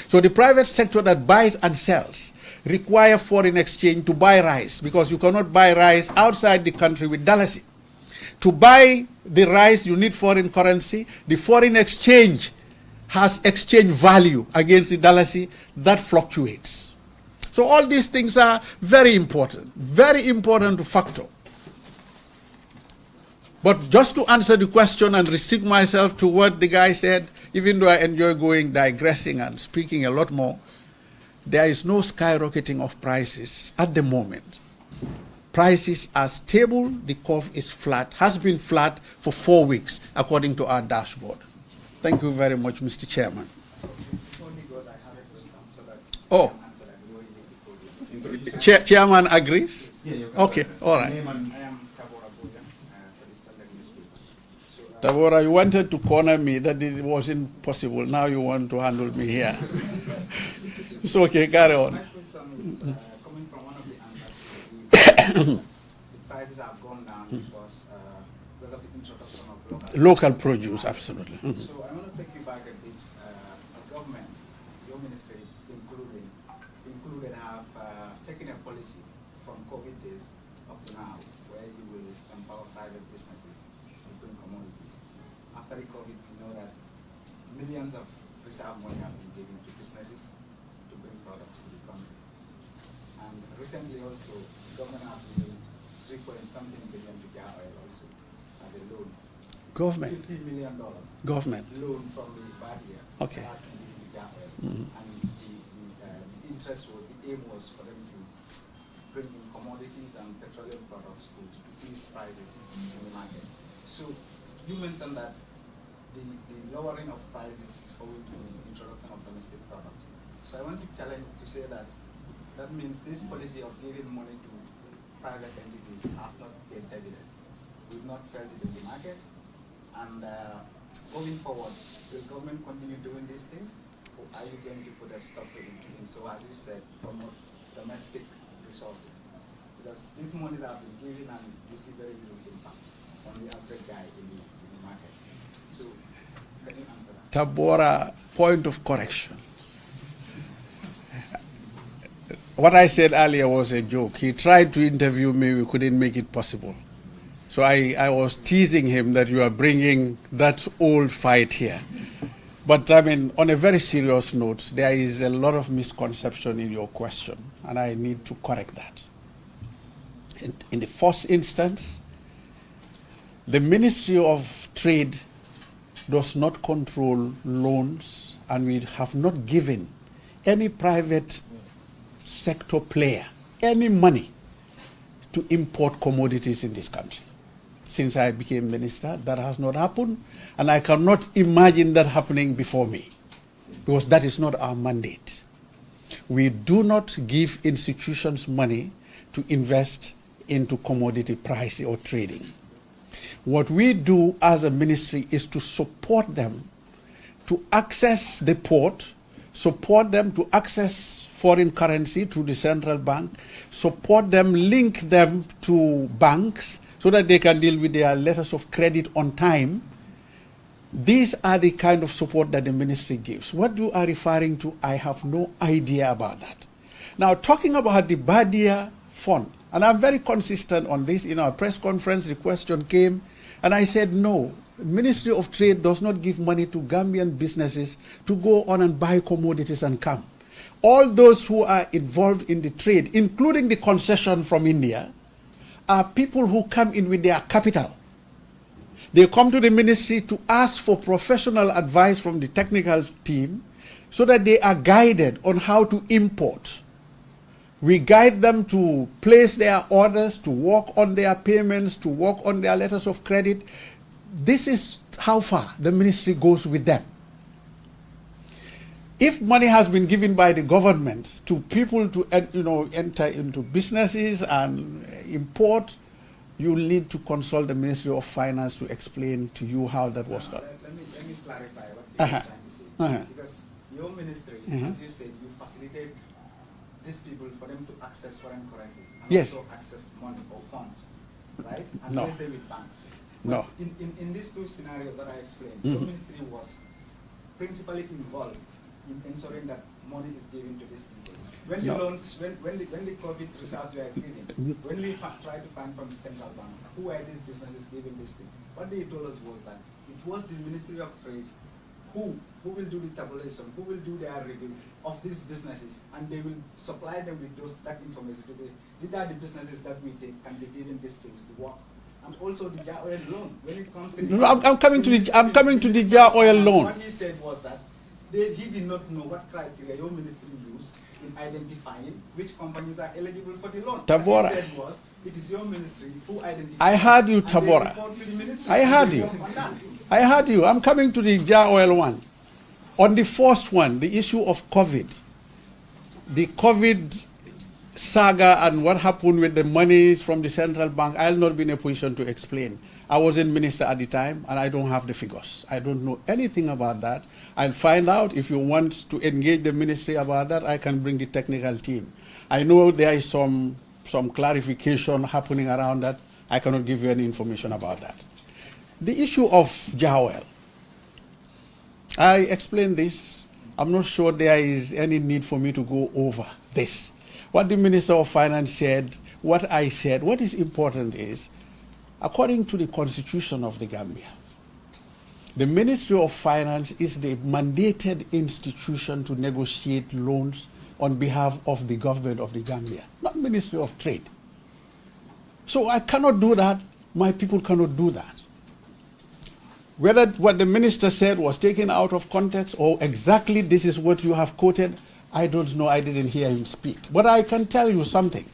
So the private sector that buys and sells require foreign exchange to buy rice, because you cannot buy rice outside the country with dalasi. To buy the rice, you need foreign currency. The foreign exchange has exchange value against the dalasi that fluctuates. So all these things are very important to factor. But just to answer the question and restrict myself to what the guy said, even though I enjoy digressing and speaking a lot more, there is no skyrocketing of prices at the moment. Prices are stable, the curve is flat, has been flat for 4 weeks, according to our dashboard. Thank you very much, Mr. Chairman. Oh, Chairman agrees? Okay, all right. Tabora, you wanted to corner me, that it wasn't possible. Now you want to handle me here. It's okay, carry on. Coming from one of the answers, the prices have gone down because of the introduction of local produce, absolutely. So I want to take you back a bit. The government, your ministry included have taken a policy from COVID days up to now, where you will empower private businesses to bring commodities. After the COVID, we know that millions of reserve money have been given to businesses to bring products to the country. And recently also, the government has given $3.something billion to Gas Oil also as a loan. Government? $15 million. Government. Loan from the Badia. Okay. And the interest was, the aim was for them to bring in commodities and petroleum products to ease prices in the market. So you mentioned that the lowering of prices is owing to the introduction of domestic products. So I want to challenge to say that that means this policy of giving money to private entities has not paid dividend. We've not felt it in the market. And going forward, will government continue doing these things? Or are you going to put a stop to it? And so, as you said, promote domestic resources? Because these monies have been given and we see very little impact on the average guy in the market. So, can you answer that? Tabora, point of correction. What I said earlier was a joke. He tried to interview me, we couldn't make it possible. So I was teasing him that you are bringing that old fight here. But I mean, on a very serious note, there is a lot of misconception in your question, and I need to correct that. In the first instance, the Ministry of Trade does not control loans, and we have not given any private sector player any money to import commodities in this country. Since I became minister, that has not happened, and I cannot imagine that happening before me, because that is not our mandate. We do not give institutions money to invest into commodity pricing or trading. What we do as a ministry is to support them to access the port, support them to access foreign currency through the central bank, support them, link them to banks so that they can deal with their letters of credit on time. These are the kind of support that the ministry gives. What you are referring to, I have no idea about that. Now, talking about the Badia Fund, and I'm very consistent on this. In our press conference, the question came, and I said, no, Ministry of Trade does not give money to Gambian businesses to go on and buy commodities and come. All those who are involved in the trade, including the concession from India, are people who come in with their capital. They come to the ministry to ask for professional advice from the technical team so that they are guided on how to import. We guide them to place their orders, to work on their payments, to work on their letters of credit. This is how far the ministry goes with them. If money has been given by the government to people to enter into businesses and import, you need to consult the Ministry of Finance to explain to you how that was done. Let me clarify what you're trying to say. Because your ministry, as you said, you facilitate these people for them to access foreign currency and also access money or funds, right? And place them with banks. But in these two scenarios that I explained, your ministry was principally involved in ensuring that money is given to these people. When the loans, when the COVID reserves were given, when we tried to find from the central bank who are these businesses giving this thing, what they told us was that it was the Ministry of Trade who will do the tabulation, who will do their review of these businesses, and they will supply them with that information to say, these are the businesses that we think can be given these things to work. And also the jar oil loan. When it comes to I'm coming to the jar oil loan. What he said was that he did not know what criteria your ministry used in identifying which companies are eligible for the loan. Tabora. What he said was, it is your ministry who identifies. I heard you, Tabora. I heard you. I heard you. I'm coming to the jar oil one. On the first one, the issue of COVID, the COVID saga and what happened with the monies from the central bank, I'll not be in a position to explain. I wasn't minister at the time, and I don't have the figures. I don't know anything about that. I'll find out. If you want to engage the ministry about that, I can bring the technical team. I know there is some clarification happening around that. I cannot give you any information about that. The issue of jar oil. I explained this. I'm not sure there is any need for me to go over this. What the Minister of Finance said, what I said, what is important is, according to the Constitution of the Gambia, the Ministry of Finance is the mandated institution to negotiate loans on behalf of the government of the Gambia, not Ministry of Trade. So I cannot do that. My people cannot do that. Whether what the minister said was taken out of context or exactly this is what you have quoted, I don't know. I didn't hear him speak. But I can tell you something.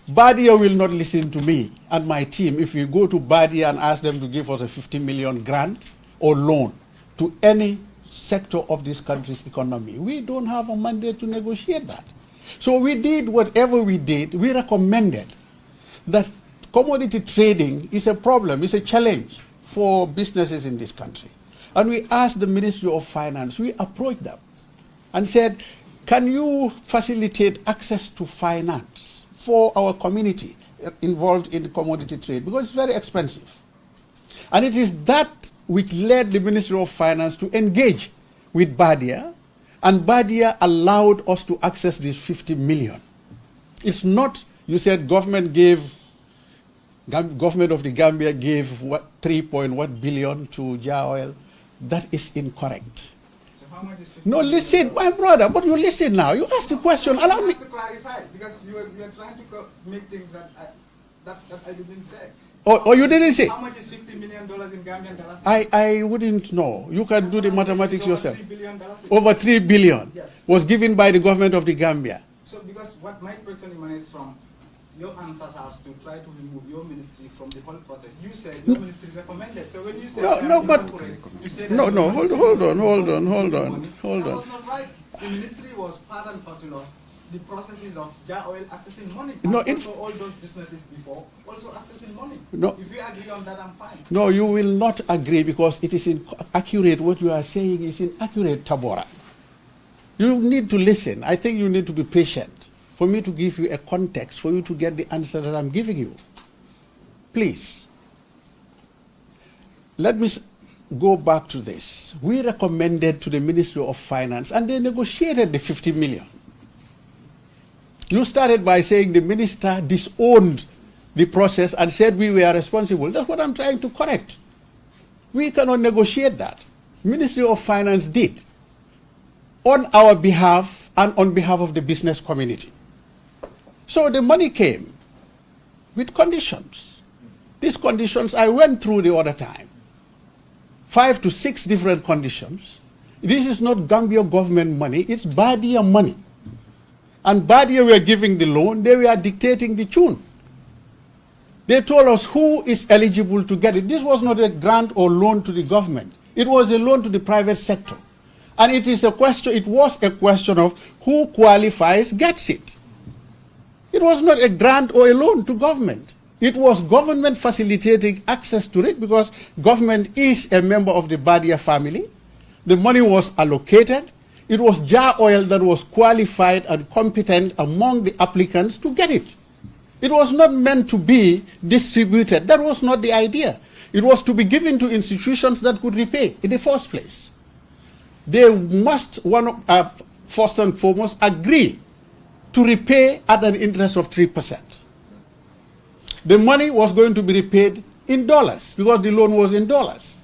Badia will not listen to me and my team if we go to Badia and ask them to give us a 50 million grant or loan to any sector of this country's economy. We don't have a mandate to negotiate that. So we did whatever we did. We recommended that commodity trading is a problem, is a challenge for businesses in this country. And we asked the Ministry of Finance, we approached them and said, can you facilitate access to finance for our community involved in the commodity trade? Because it's very expensive. And it is that which led the Ministry of Finance to engage with Badia, and Badia allowed us to access this 50 million. It's not, you said government of the Gambia gave what 3.1 billion to Jar Oil. That is incorrect. So how much is 50 No, million? listen, my brother, but you listen now. You asked the question. Allow me. have to clarify, because you are trying to make things that I didn't say. Oh, you didn't say? How much is $50 million in Gambian dollars? I wouldn't know. You can do the mathematics It's over yourself. $3 billion. Over 3 billion Yes. was given by the government of the Gambia. So, because what my question emanates from your answers as to try to remove your ministry from the whole process. You said your ministry recommended. So when you said you said No, hold on. That was not right. The ministry was part and parcel of the processes of Jar Oil accessing money. No, And also all those businesses before also accessing money. No. If you agree on that, I'm fine. No, you will not agree because it is inaccurate. What you are saying is inaccurate, Tabora. You need to listen. I think you need to be patient for me to give you a context, for you to get the answer that I'm giving you. Please. Let me go back to this. We recommended to the Ministry of Finance, and they negotiated the 50 million. You started by saying the minister disowned the process and said we were responsible. That's what I'm trying to correct. We cannot negotiate that. Ministry of Finance did, on our behalf and on behalf of the business community. So the money came with conditions. These conditions I went through the other time. 5 to 6 different conditions. This is not Gambia government money, it's Badia money. And Badia were giving the loan, they were dictating the tune. They told us who is eligible to get it. This was not a grant or loan to the government. It was a loan to the private sector. And it was a question of who qualifies gets it. It was not a grant or a loan to government. It was government facilitating access to it because government is a member of the Badia family. The money was allocated. It was Jar Oil that was qualified and competent among the applicants to get it. It was not meant to be distributed. That was not the idea. It was to be given to institutions that could repay in the first place. They must, first and foremost, agree to repay at an interest of 3%. The money was going to be repaid in dollars because the loan was in dollars.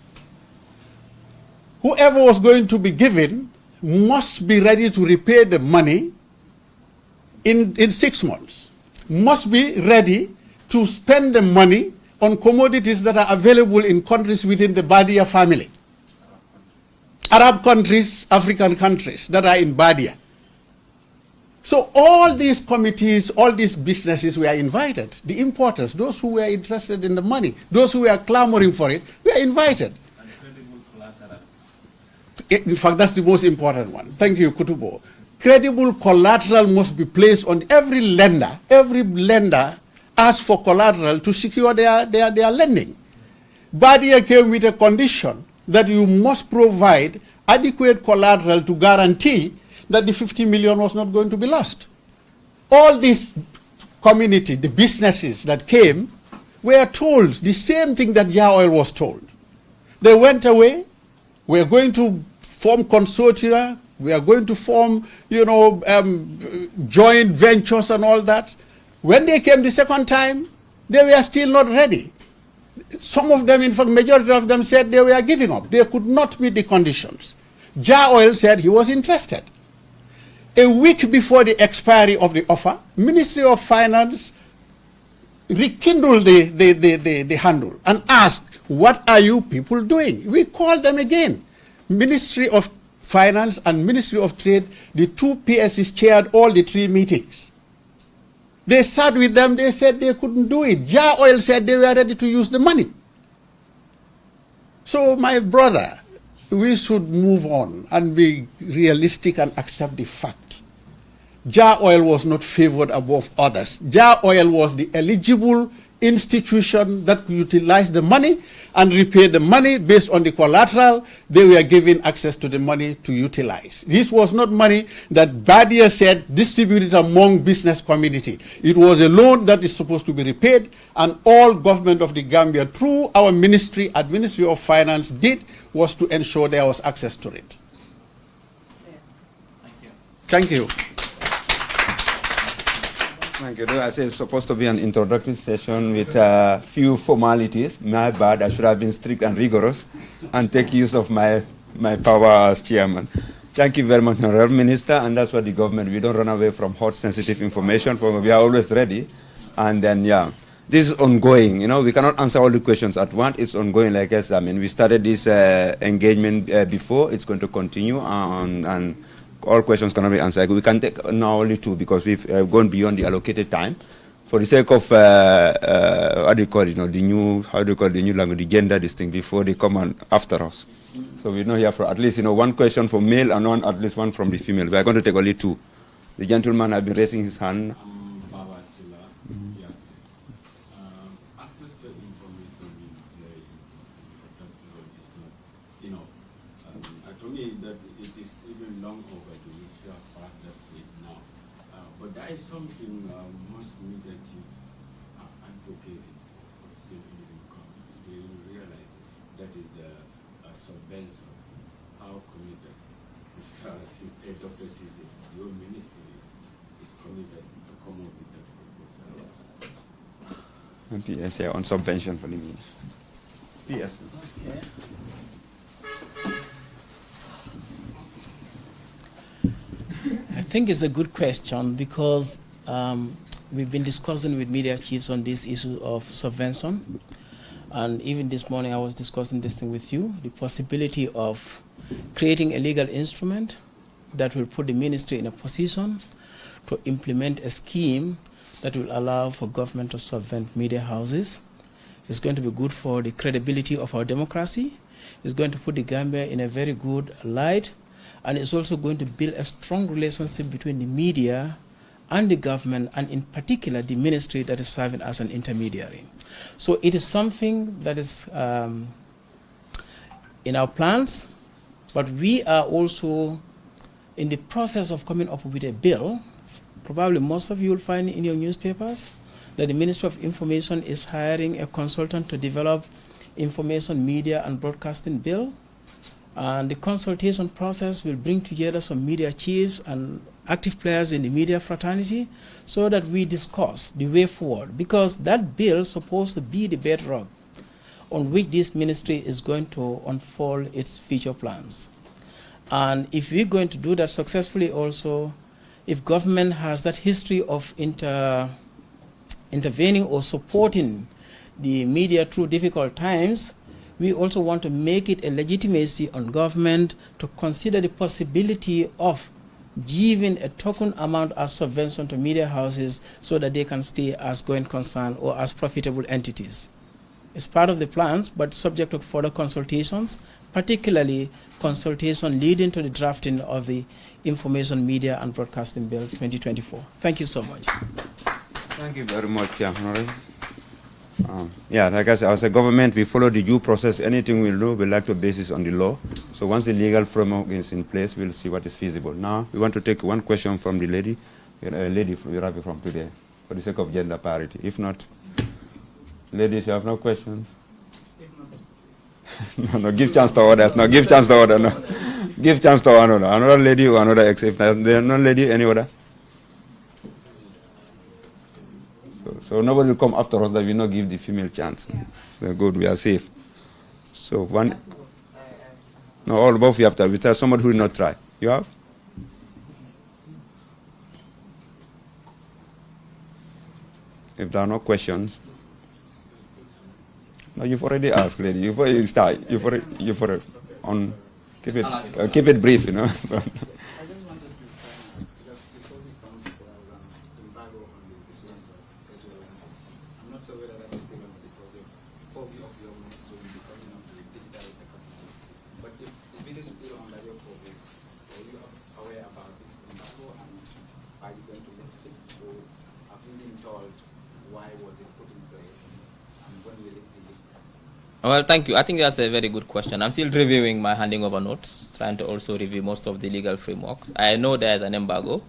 Whoever was going to be given must be ready to repay the money in 6 months. Must be ready to spend the money on commodities that are available in countries within the Badia family. Arab countries, African countries that are in Badia. So all these committees, all these businesses were invited. The importers, those who were interested in the money, those who were clamoring for it, were invited. In fact, that's the most important one. Thank you, Kutubo. Credible collateral must be placed on every lender. Every lender asks for collateral to secure their lending. Badia came with a condition that you must provide adequate collateral to guarantee that the 50 million was not going to be lost. All this community, the businesses that came, were told the same thing that Jar Oil was told. They went away. We're going to form consortia. We are going to form, joint ventures and all that. When they came the second time, they were still not ready. Some of them, in fact, majority of them said they were giving up. They could not meet the conditions. Jar Oil said he was interested. A week before the expiry of the offer, Ministry of Finance rekindled the handle and asked, what are you people doing? We called them again. Ministry of Finance and Ministry of Trade, the two PSs chaired all the 3 meetings. They sat with them, they said they couldn't do it. Jar Oil said they were ready to use the money. So my brother, we should move on and be realistic and accept the fact Jar Oil was not favored above others. Jar Oil was the eligible institution that utilized the money and repaid the money based on the collateral. They were given access to the money to utilize. This was not money that Badia said distributed among business community. It was a loan that is supposed to be repaid, and all government of the Gambia through our ministry of finance did was to ensure there was access to it. Thank you. Thank you. I say it's supposed to be an introductory session with a few formalities. My bad, I should have been strict and rigorous and take use of my power as chairman. Thank you very much, Honorable Minister, and that's what the government, we don't run away from hot, sensitive information. We are always ready. And then, yeah, this is ongoing. You know, we cannot answer all the questions at once. It's ongoing, like I said. I mean, we started this engagement before. It's going to continue, and all questions cannot be answered. We can take now only 2 because we've gone beyond the allocated time. For the sake of what do you call it? You know, the new, how do you call it, the new language, the gender, this thing, before they come on after us. So we're not here for at least, you know, 1 question from male and at least 1 from the female. We are going to take only 2. The gentleman has been raising his hand. Access to information is very important. It's not, you know, to me that it is even long overdue. We should have passed that stage now. But that is something most media chiefs are advocating for, but still they realize that is the subvention. How committed Mr. Dr. Sisi, your ministry is committed to come up with that proposal. PS on subvention for the media. PS. Okay. I think it's a good question because we've been discussing with media chiefs on this issue of subvention. And even this morning I was discussing this thing with you, the possibility of creating a legal instrument that will put the ministry in a position to implement a scheme that will allow for government to subvent media houses. It's going to be good for the credibility of our democracy. It's going to put the Gambia in a very good light. And it's also going to build a strong relationship between the media and the government, and in particular the ministry that is serving as an intermediary. So it is something that is in our plans, but we are also in the process of coming up with a bill. Probably most of you will find in your newspapers that the Ministry of Information is hiring a consultant to develop information, media, and broadcasting bill. And the consultation process will bring together some media chiefs and active players in the media fraternity so that we discuss the way forward, because that bill is supposed to be the bedrock on which this ministry is going to unfold its future plans. And if we're going to do that successfully also, if government has that history of intervening or supporting the media through difficult times, we also want to make it a legitimacy on government to consider the possibility of giving a token amount as subvention to media houses so that they can stay as going concern or as profitable entities. It's part of the plans, but subject to further consultations, particularly consultation leading to the drafting of the Information Media and Broadcasting Bill 2024. Thank you so much. Thank you very much, Honorable. Yeah, like I said, as a government, we follow the due process. Anything we'll do, we like to base it on the law. So once the legal framework is in place, we'll see what is feasible. Now, we want to take 1 question from the lady. A lady we're happy from today, for the sake of gender parity. If not, ladies, you have no questions? No, give chance to others. No, give chance to others. No. Give chance to another lady or another ex. If there's no lady, any other? So nobody will come after us that we not give the female chance. Yeah. So good, we are safe. So one. No, all both you have to. We try somebody who will not try. You have? If there are no questions. No, you've already asked, lady. You've already started. You've already on. Keep it brief, you know. Still under your purview, are you aware about this embargo and are you Well, thank you. I think that's a very good question. I'm still reviewing my handing over notes, trying to also review most of the legal frameworks. I know there's an embargo.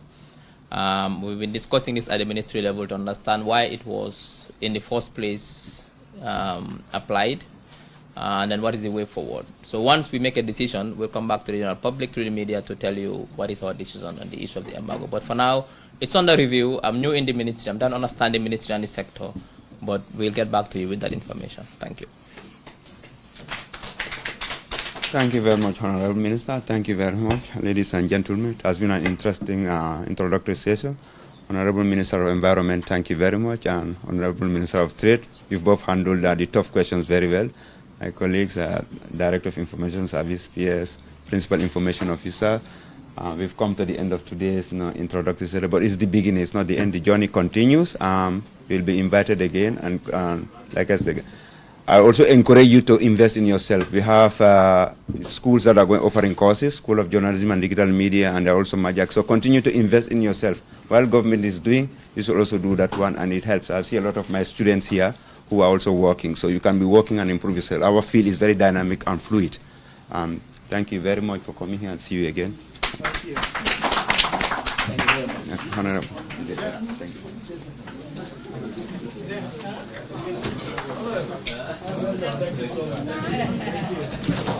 We've been discussing this at the ministry level to understand why it was in the first place applied, and then what is the way forward. So once we make a decision, we'll come back to the general public, to the media, to tell you what is our decision on the issue of the embargo. But for now, it's under review. I'm new in the ministry. I'm trying to understand the ministry and the sector, but we'll get back to you with that information. Thank you. Thank you very much, Honorable Minister. Thank you very much, ladies and gentlemen. It has been an interesting introductory session. Honorable Minister of Environment, thank you very much, and Honorable Minister of Trade, you've both handled the tough questions very well. My colleagues, Director of Information Service, PS, Principal Information Officer, we've come to the end of today's introductory session, but it's the beginning, it's not the end. The journey continues. We'll be invited again, and like I said, I also encourage you to invest in yourself. We have schools that are offering courses, School of Journalism and Digital Media, and also Majak. So continue to invest in yourself. While government is doing, you should also do that one, and it helps. I see a lot of my students here who are also working, so you can be working and improve yourself. Our field is very dynamic and fluid. Thank you very much for coming here, and see you again. Thank you. Thank you very much. Honorable. Thank you.